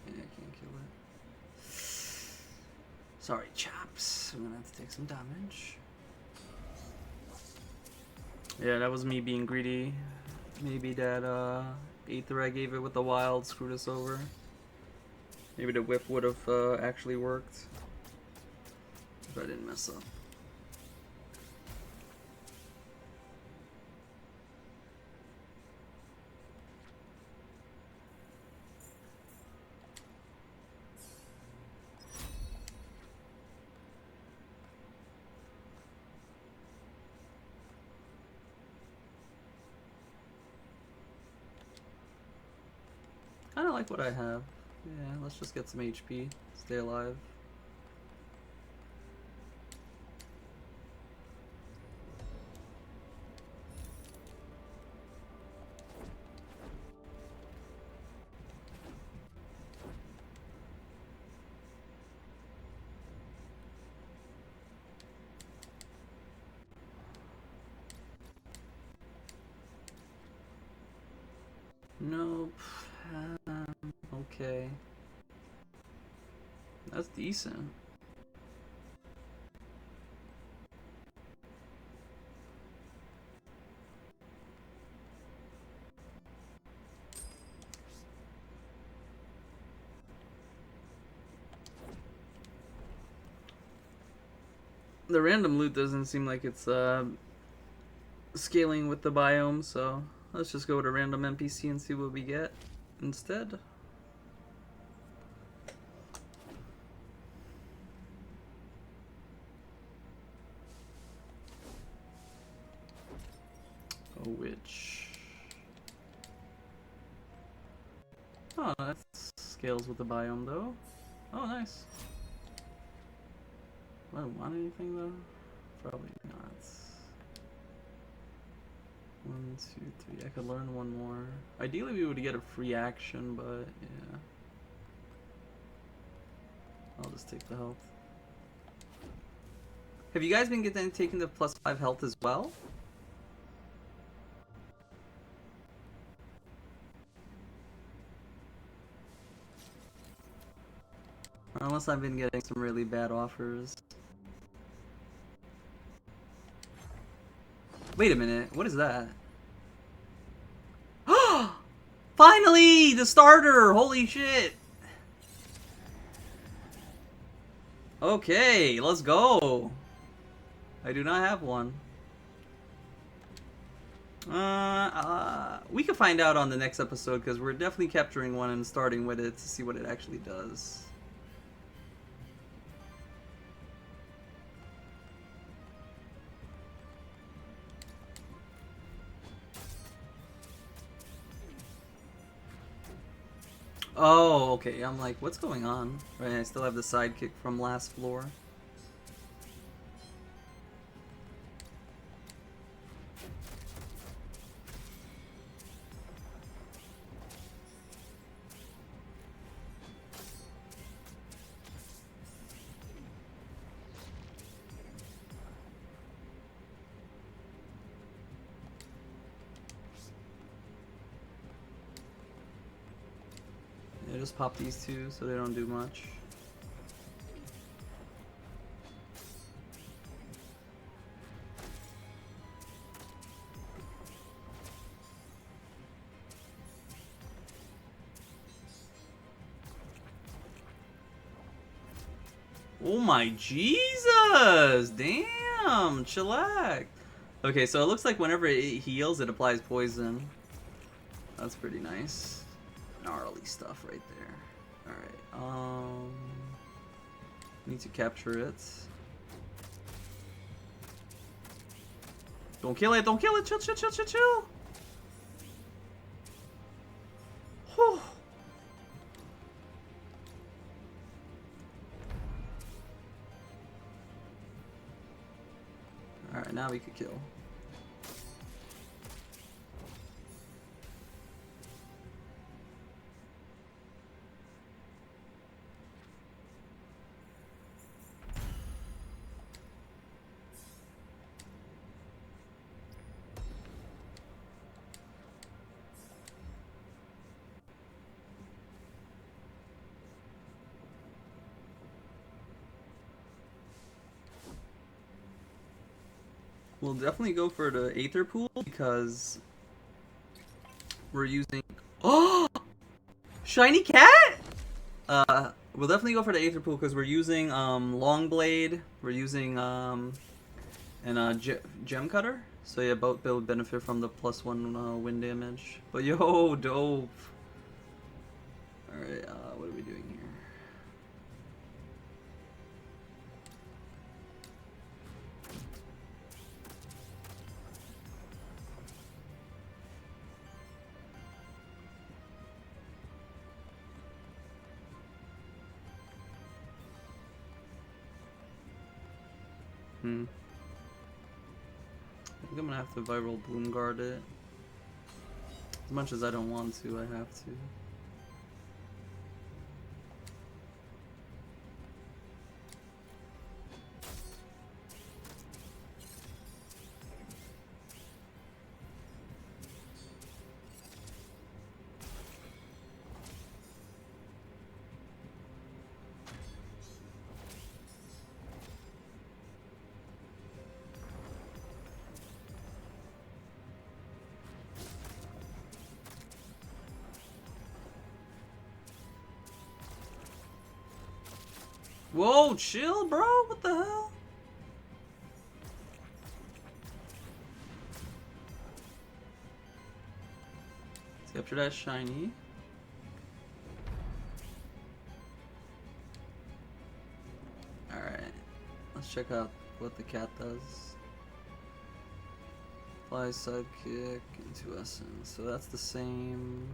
Yeah, I can't kill it. Sorry, chaps. I'm gonna have to take some damage. Yeah, that was me being greedy. Maybe that Aether I gave it with the wild screwed us over. Maybe the whip would have actually worked. If I didn't mess up. I don't like what I have. Yeah, let's just get some HP. Stay alive. Nope. Okay. That's decent. The random loot doesn't seem like it's scaling with the biome, so let's just go with a random NPC and see what we get instead. A witch. Oh, that scales with the biome though. Oh, nice. Do I want anything though? Probably not. 1, 2, 3. I could learn one more. Ideally, we would get a free action, but yeah. I'll just take the health. Have you guys been taking the +5 health as well? Unless I've been getting some really bad offers. Wait a minute, what is that? Finally! The starter! Holy shit! Okay, let's go! I do not have one. We can find out on the next episode because we're definitely capturing one and starting with it to see what it actually does. Oh, okay. I'm like, what's going on? Right, I still have the sidekick from last floor. Yeah, just pop these two so they don't do much. Oh my Jesus! Damn! Chillax! Okay, so it looks like whenever it heals, it applies poison. That's pretty nice. Gnarly stuff right there. Alright, need to capture it. Don't kill it! Don't kill it! Chill, chill, chill, chill, chill! Whew. Alright, now we could kill. We'll definitely go for the Aether Pool because we're using... Oh! Shiny cat? We'll definitely go for the Aether Pool because we're using Long Blade, we're using Gem Cutter. So yeah, both will benefit from the +1 wind damage. But yo, dope. Alright, what are we doing here? I think I'm gonna have to Viral Bloom Guard it. As much as I don't want to, I have to. Whoa, chill, bro. What the hell? So after that shiny. Alright. Let's check out what the cat does. Fly sidekick into essence. So that's the same.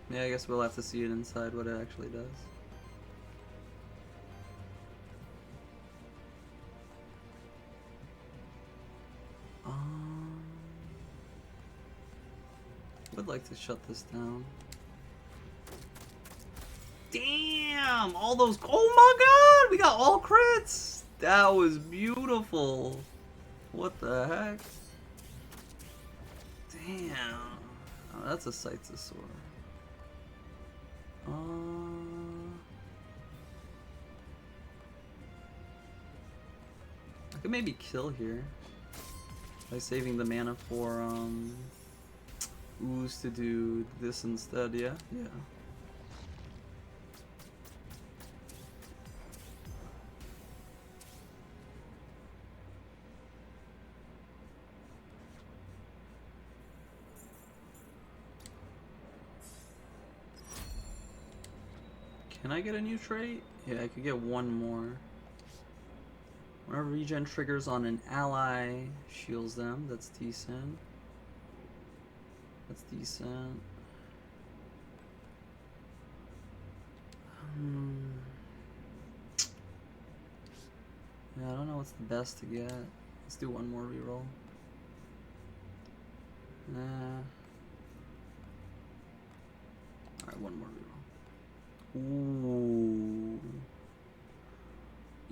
Yeah, I guess we'll have to see it inside what it actually does. Would like to shut this down. Damn! All those. Oh my god! We got all crits! That was beautiful. What the heck? Damn. Oh, that's a sight to soar. I could maybe kill here by saving the mana for Ooze to do this instead. Yeah. Can I get a new trait? Yeah, I could get one more. Whenever regen triggers on an ally, shields them. That's decent. That's decent. Yeah, I don't know what's the best to get. Let's do one more reroll. Nah. Alright, one more reroll. Ooh.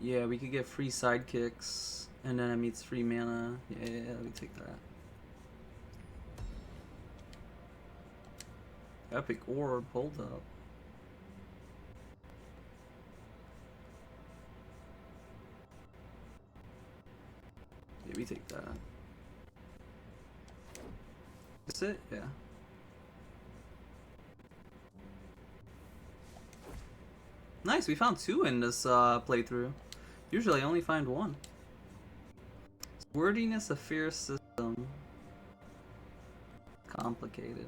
Yeah, we could get free sidekicks, and then it meets free mana. Yeah, let me take that. Epic orb, hold up. Yeah, we take that. That's it? Yeah. Nice, we found 2 in this playthrough. Usually I only find 1. Wordiness of fierce system. Complicated.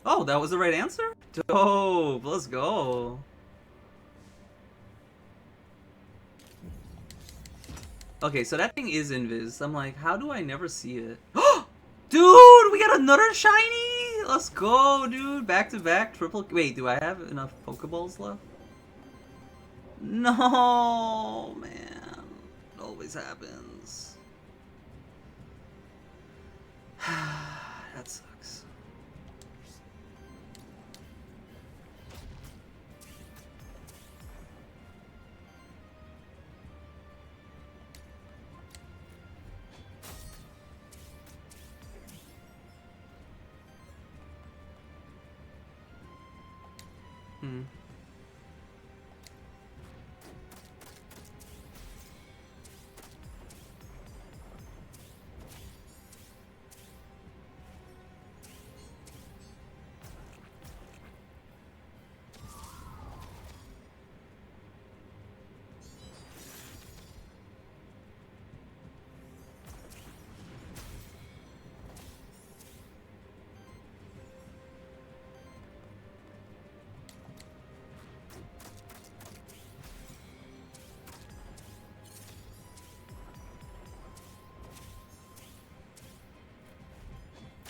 Oh, that was the right answer? Dope, let's go. Okay, so that thing is invis. I'm like, how do I never see it? Dude, we got another shiny! Let's go, dude. Back to back, triple. Wait, do I have enough Pokeballs left? No, man. It always happens. That sucks.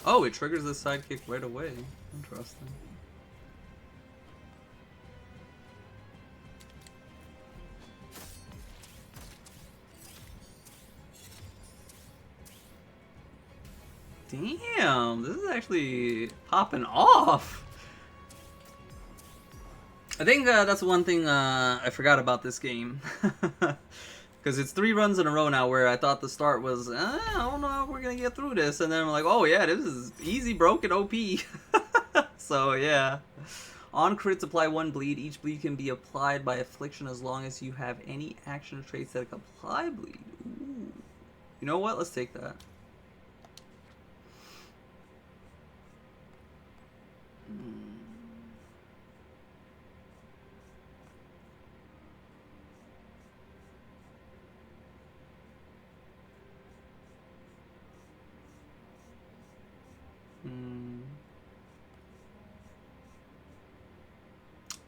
Oh, it triggers the sidekick right away. Interesting. Damn, this is actually popping off. I think that's one thing I forgot about this game. Because it's 3 runs in a row now where I thought the start was, I don't know if we're going to get through this. And then I'm like, oh yeah, this is easy broken OP. So yeah. On crits, apply 1 bleed. Each bleed can be applied by affliction as long as you have any action traits that apply bleed. Ooh. You know what? Let's take that.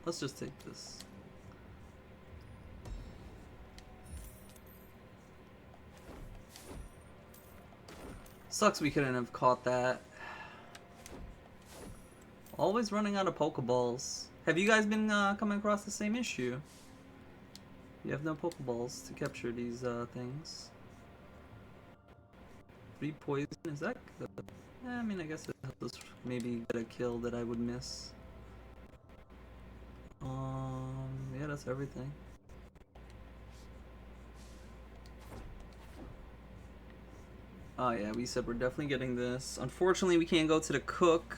Let's just take this. Sucks we couldn't have caught that. Always running out of Pokeballs. Have you guys been coming across the same issue? You have no Pokeballs to capture these things. 3 poison, is that good? I mean, I guess it helps us maybe get a kill that I would miss. Yeah, that's everything. Oh yeah, we said we're definitely getting this. Unfortunately, we can't go to the cook.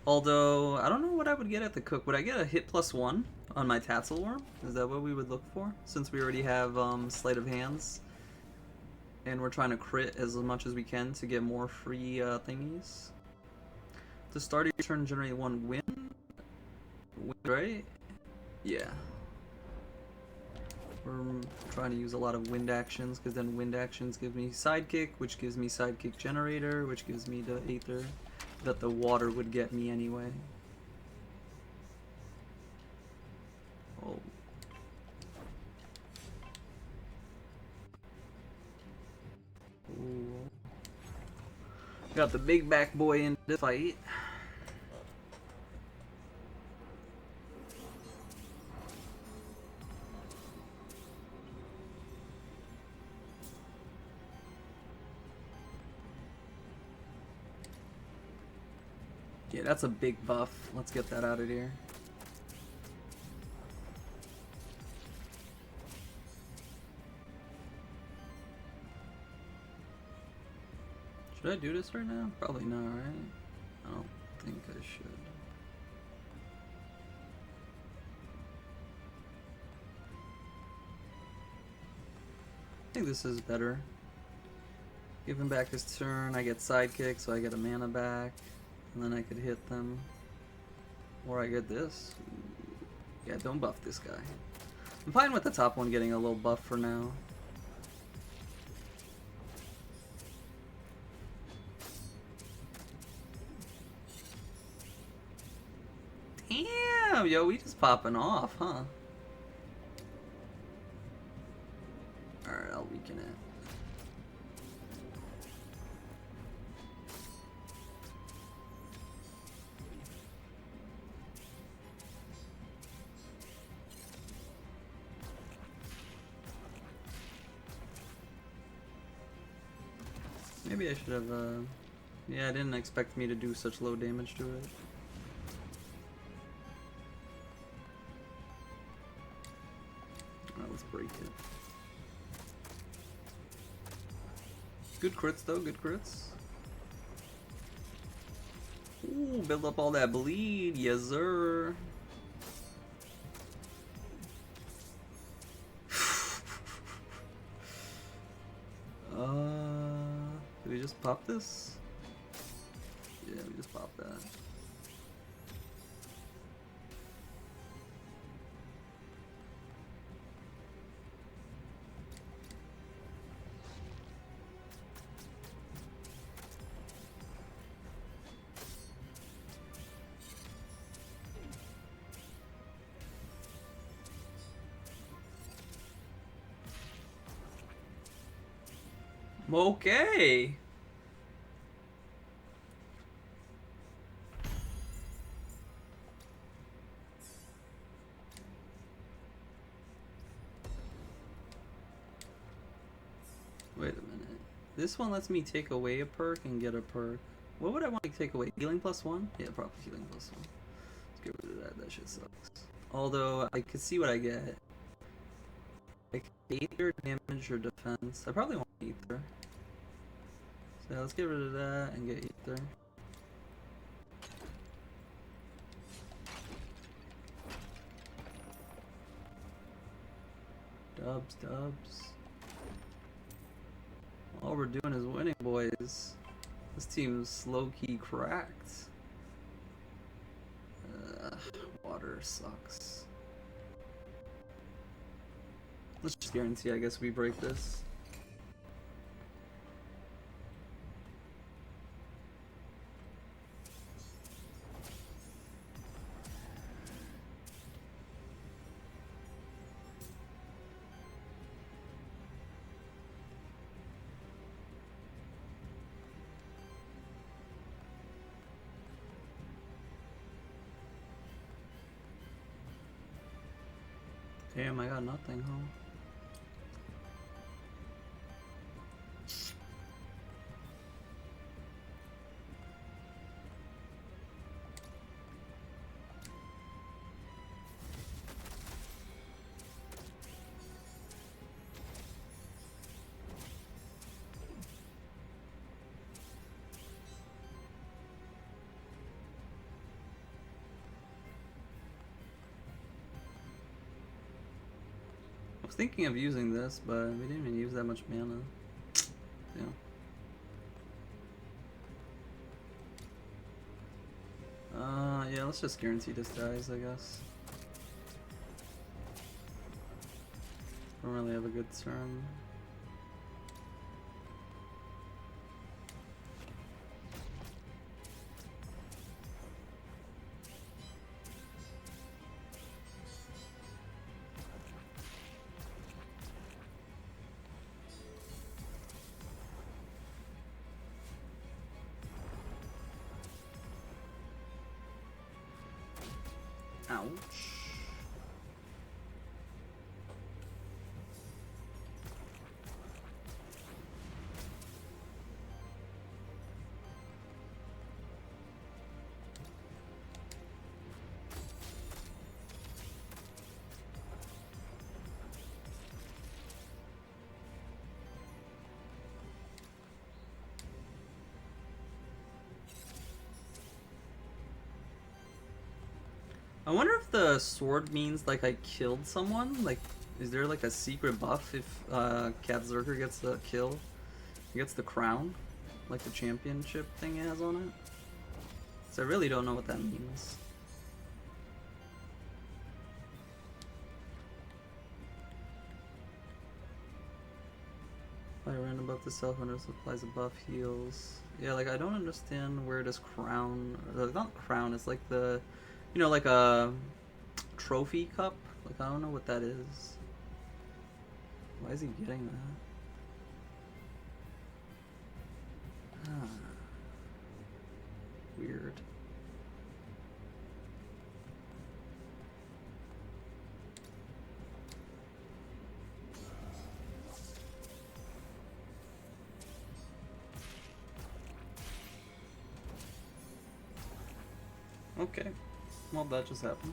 Although, I don't know what I would get at the cook. Would I get a hit +1 on my Tatzelworm? Is that what we would look for? Since we already have Sleight of Hands. And we're trying to crit as much as we can to get more free thingies. To start your turn, generate 1 win. Right? Yeah. We're trying to use a lot of wind actions, because then wind actions give me Sidekick, which gives me Sidekick Generator, which gives me the Aether that the water would get me anyway. Oh. Ooh. Got the big back boy in the fight. Yeah, that's a big buff. Let's get that out of here. Should I do this right now? Probably not, right? I don't think I should. I think this is better. Give him back his turn, I get Sidekick, so I get a mana back. And then I could hit them. Or I get this. Yeah, don't buff this guy. I'm fine with the top one getting a little buff for now. Damn, yo, we just popping off, huh? Alright, I'll weaken it. Maybe I should have, yeah, I didn't expect me to do such low damage to it. Alright, let's break it. Good crits though, good crits. Ooh, build up all that bleed, yes sir. Did we just pop this? Yeah, we just popped that. Okay. Wait a minute. This one lets me take away a perk and get a perk. What would I want to take away? Healing +1? Yeah, probably healing +1. Let's get rid of that. That shit sucks. Although, I could see what I get. Like, Aether, damage, or defense. I probably want Aether. So yeah, let's get rid of that and get Aether. Dubs, dubs. All we're doing is winning, boys. This team's low-key cracked. Water sucks. Let's just guarantee, I guess, we break this. Damn, I got nothing, huh? I was thinking of using this, but we didn't even use that much mana. Yeah. Yeah, let's just guarantee this dies, I guess. Don't really have a good turn. Ouch. I wonder if the sword means like I killed someone. Like, is there like a secret buff if Catzerker gets the kill? He gets the crown, like the championship thing it has on it. So I really don't know what that means. By random buff to self under supplies a buff heals. Yeah, like I don't understand where this crown, not crown, it's like the, you know, like a trophy cup. Like I don't know what that is. Why is he getting that? Ah, weird. Okay, well that just happened.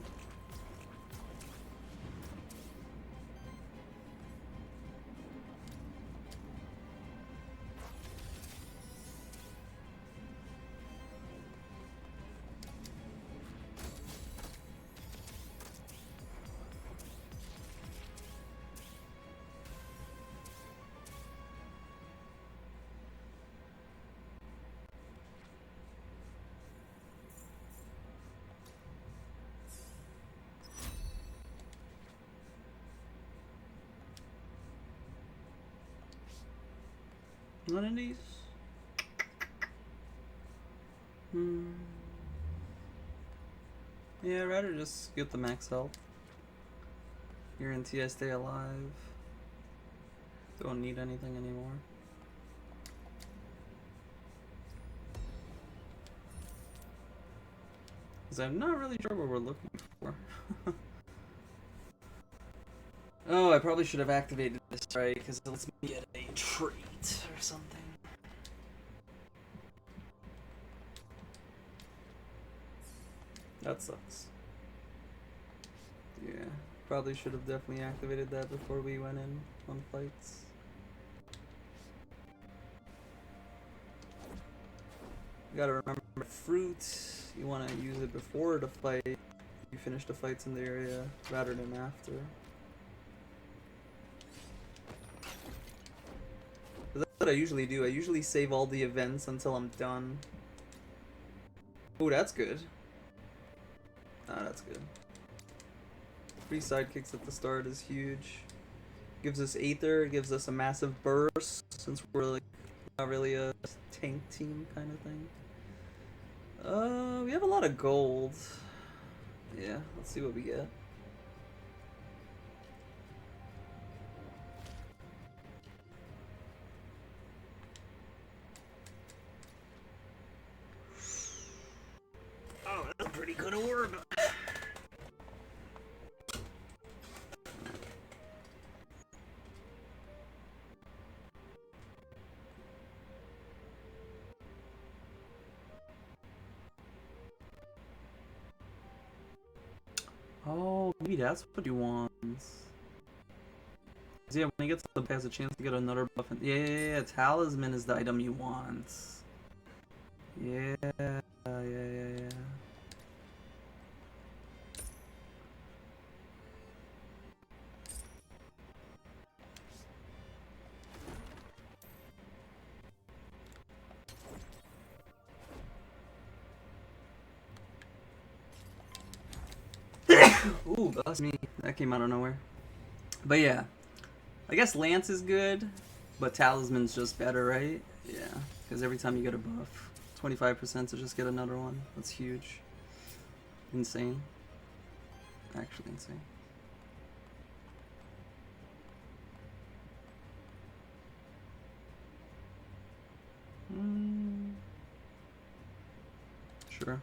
None of these? Yeah, I'd rather just get the max health. Guarantee I stay alive. Don't need anything anymore. Because I'm not really sure what we're looking for. Oh, I probably should have activated this right, because it lets me get a trait or something. That sucks. Yeah, probably should have definitely activated that before we went in on fights. You gotta remember, fruit, you want to use it before the fight. You finish the fights in the area rather than after. That's what I usually do. I usually save all the events until I'm done. Oh, that's good. Ah, that's good. 3 sidekicks at the start is huge. Gives us Aether, gives us a massive burst, since we're like not really a tank team kind of thing. We have a lot of gold. Yeah, let's see what we get. Oh, that's a pretty good orb. Oh, maybe that's what he wants. Yeah, when he gets the has a chance to get another buff. Yeah, talisman is the item you want. Yeah, yeah. Ooh, bless me. That came out of nowhere. But yeah, I guess Lance is good, but Talisman's just better, right? Yeah, because every time you get a buff, 25% to just get another one. That's huge. Insane. Actually insane. Sure.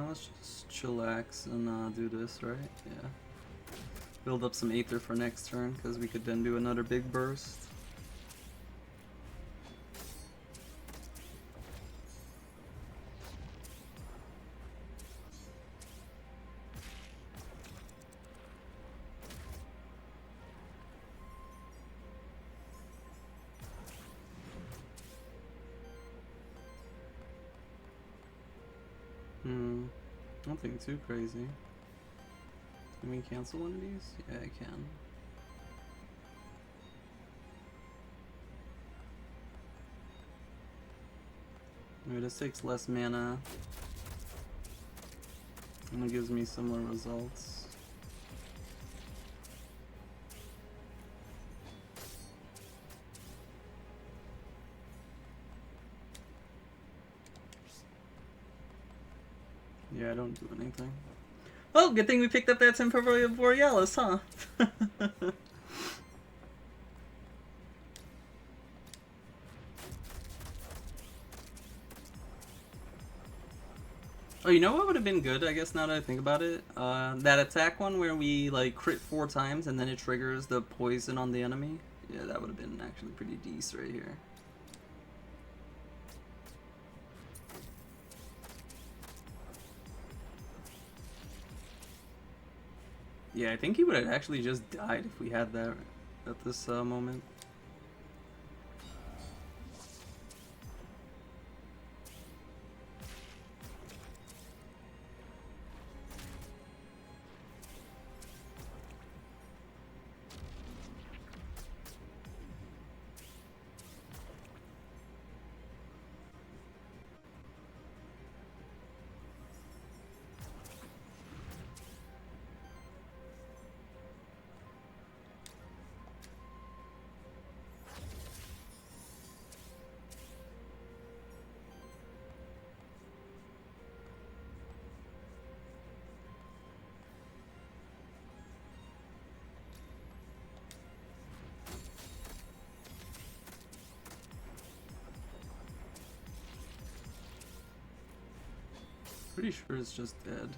Let's just chillax and do this, right? Yeah. Build up some Aether for next turn, because we could then do another big burst. Nothing too crazy. Can we cancel one of these? Yeah, I can. Maybe this takes less mana. And it gives me similar results. Yeah, I don't do anything. Oh, good thing we picked up that Temporal Borealis, huh? Oh, you know what would have been good, I guess, now that I think about it? That attack one where we, like, crit 4 times and then it triggers the poison on the enemy. Yeah, that would have been actually pretty decent right here. Yeah, I think he would have actually just died if we had that at this moment. Pretty sure it's just dead.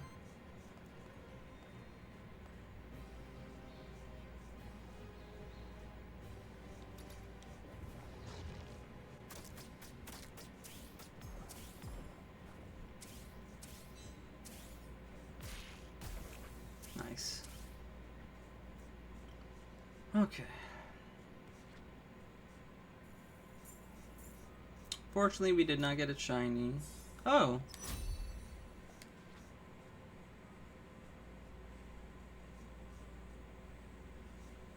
Nice. Okay. Fortunately, we did not get it shiny. Oh.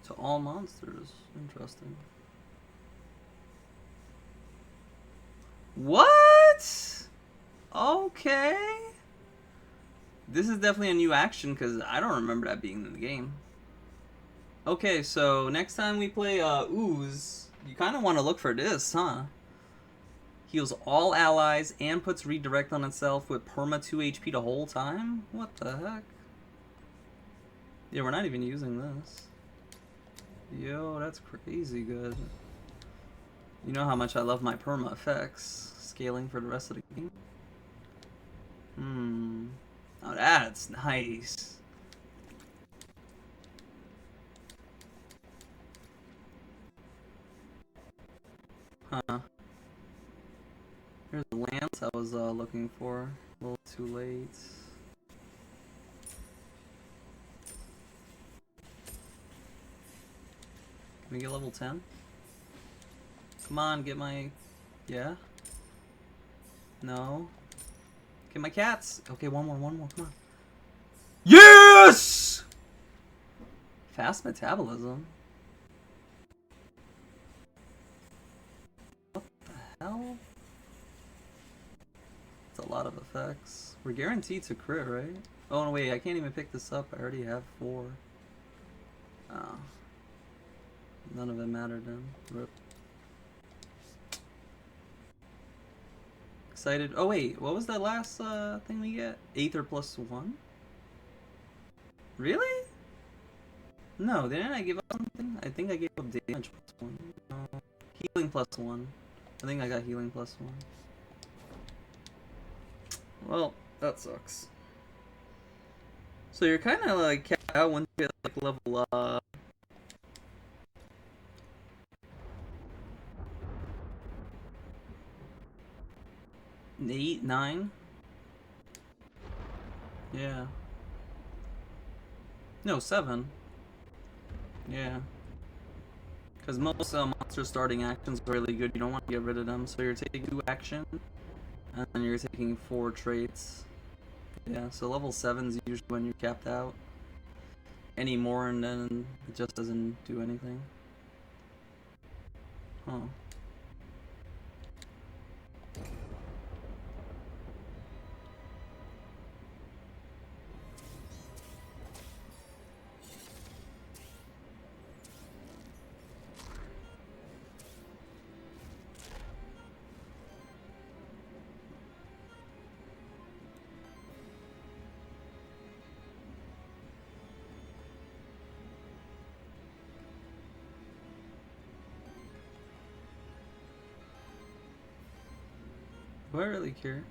To all monsters. Interesting. What? Okay. This is definitely a new action because I don't remember that being in the game. Okay, so next time we play Ooze, You kind of want to look for this, huh? Heals all allies and puts redirect on itself with perma 2 HP the whole time? What the heck? Yeah, we're not even using this. Yo, that's crazy good. You know how much I love my perma effects. Scaling for the rest of the game. Oh, that's nice. Huh. Here's the lance I was looking for. A little too late. Can we get level 10? Come on, get my... Yeah? No? Get my cats! Okay, one more, come on. Yes! Fast metabolism? What the hell? That's a lot of effects. We're guaranteed to crit, right? Oh, no, wait, I can't even pick this up. I already have 4. Oh. None of it mattered then. Rip. Excited. Oh, wait, what was that last thing we get? Aether +1? Really? No, didn't I give up something? I think I gave up damage +1. No. Healing +1. I think I got healing +1. Well, that sucks. So you're kind of like capped out once you get like level 8, 9. Yeah. No, 7. Yeah. Because most monster starting actions are really good. You don't want to get rid of them, so you're taking 2 action, and then you're taking 4 traits. Yeah, so level 7's usually when you're capped out. Any more, and then it just doesn't do anything. Huh. Do I really care?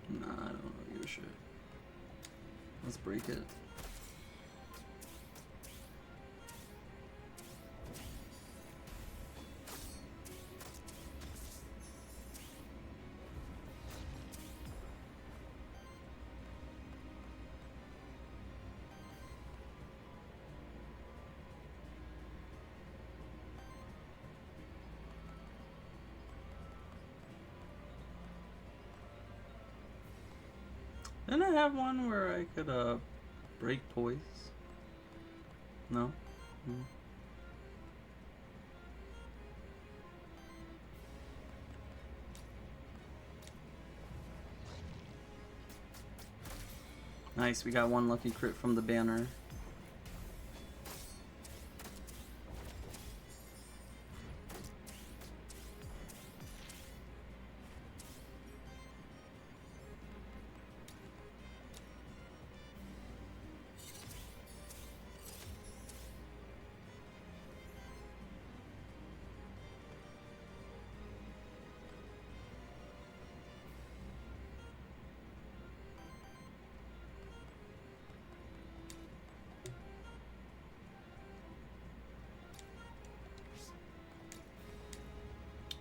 Nah, I don't give a shit. Let's break it. Didn't I have one where I could break toys? No? Nice, we got 1 lucky crit from the banner.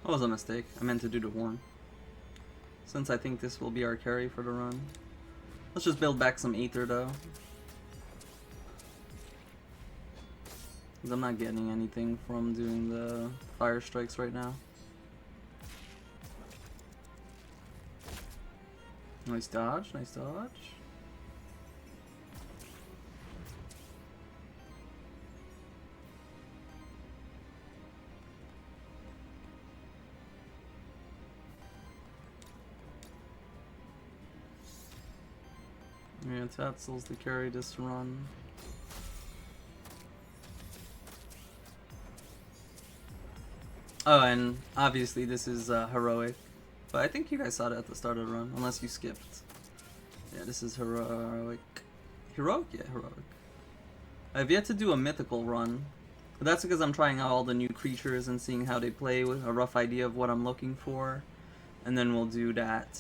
That was a mistake. I meant to do the horn. Since I think this will be our carry for the run. Let's just build back some Aether though. Because I'm not getting anything from doing the fire strikes right now. Nice dodge, nice dodge. Yeah, Tatzel's to carry this run. Oh, and obviously this is heroic, but I think you guys saw it at the start of the run, unless you skipped. Yeah, this is heroic. Heroic? Yeah, heroic. I've yet to do a mythical run, but that's because I'm trying out all the new creatures and seeing how they play with a rough idea of what I'm looking for, and then we'll do that.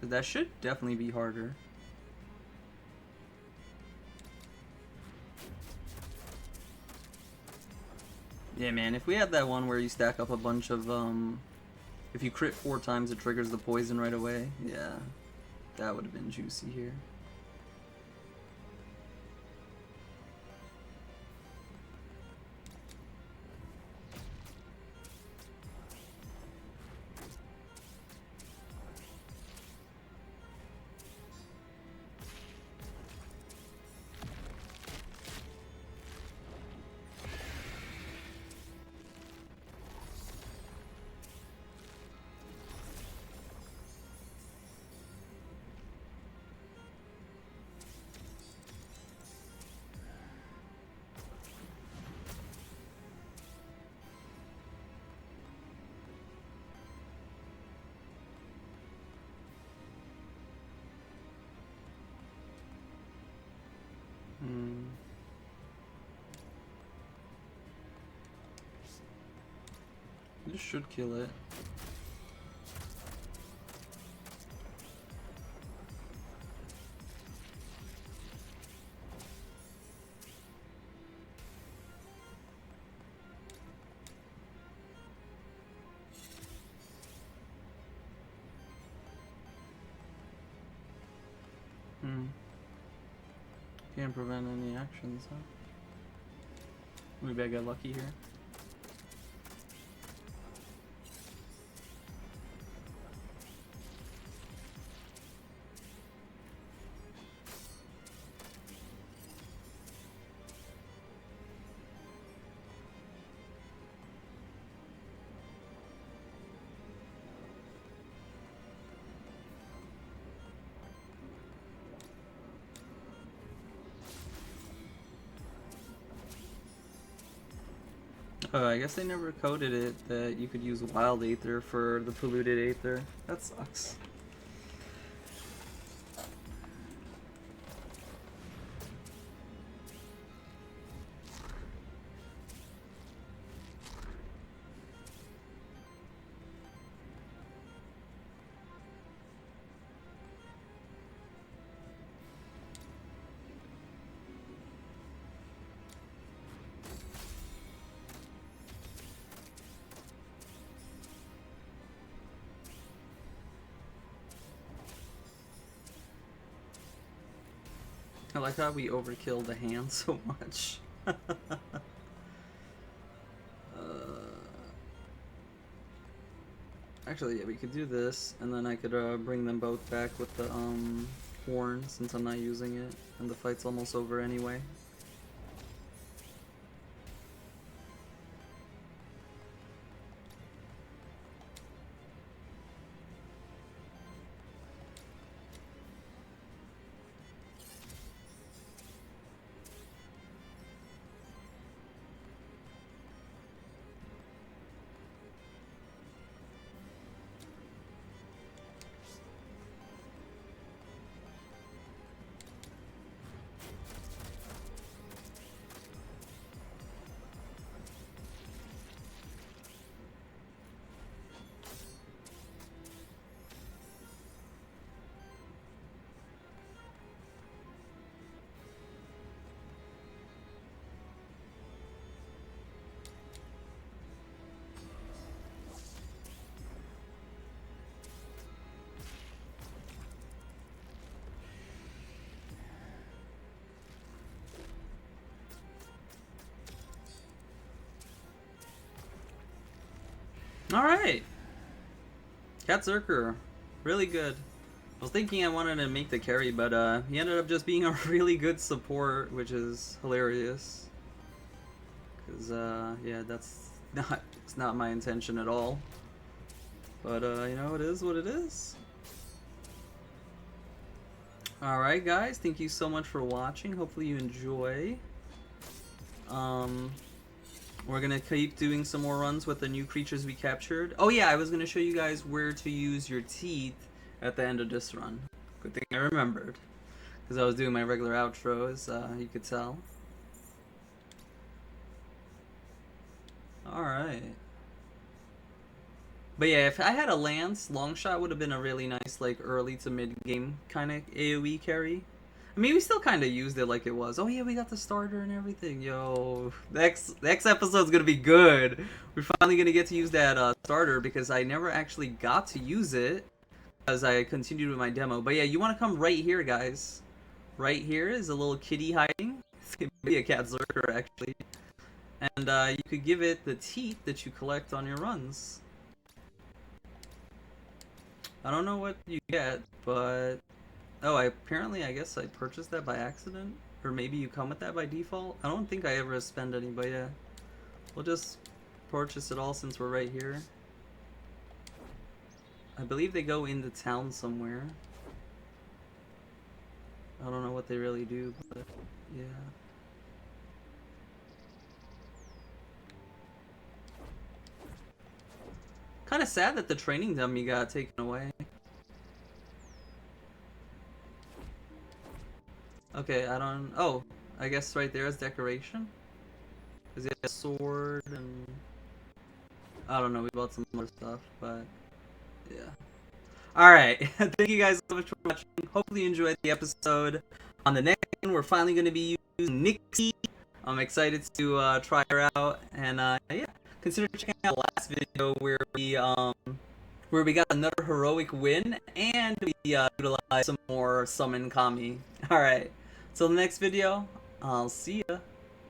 That should definitely be harder. Yeah, man, if we had that one where you stack up a bunch of, if you crit 4 times, it triggers the poison right away. Yeah, that would have been juicy here. This should kill it. Can't prevent any actions, huh? Maybe I got lucky here. I guess they never coded it that you could use wild aether for the polluted aether. That sucks. I like how we overkill the hand so much. Actually, yeah, we could do this, and then I could bring them both back with the horn, since I'm not using it, and the fight's almost over anyway. Alright! Catzerker. Really good. I was thinking I wanted to make the carry, but he ended up just being a really good support, which is hilarious. Because, yeah, it's not my intention at all. But, you know, it is what it is. Alright, guys, thank you so much for watching. Hopefully you enjoy. We're gonna keep doing some more runs with the new creatures we captured. Oh yeah, I was gonna show you guys where to use your teeth at the end of this run. Good thing I remembered, because I was doing my regular outros, you could tell. Alright. But yeah, if I had a Lance, Longshot would have been a really nice, like, early to mid-game kind of AoE carry. I mean, we still kind of used it like it was. Oh yeah, we got the starter and everything. Yo, next episode's gonna be good. We're finally gonna get to use that starter, because I never actually got to use it as I continued with my demo. But yeah, you want to come right here, guys. Right here is a little kitty hiding. It's gonna be a Catzerker, actually. And you could give it the teeth that you collect on your runs. I don't know what you get, but... Oh, apparently I guess I purchased that by accident? Or maybe you come with that by default? I don't think I ever spend any, but yeah. We'll just purchase it all since we're right here. I believe they go into town somewhere. I don't know what they really do, but yeah. Kind of sad that the training dummy got taken away. Okay, I don't... Oh, I guess right there is decoration. Because he has a sword and... I don't know, we bought some more stuff, but... Yeah. Alright, thank you guys so much for watching. Hopefully you enjoyed the episode. On the next one, we're finally going to be using Nixie. I'm excited to try her out, and yeah, consider checking out the last video where we got another heroic win, and we utilized some more summon Kami. Alright, till the next video, I'll see ya.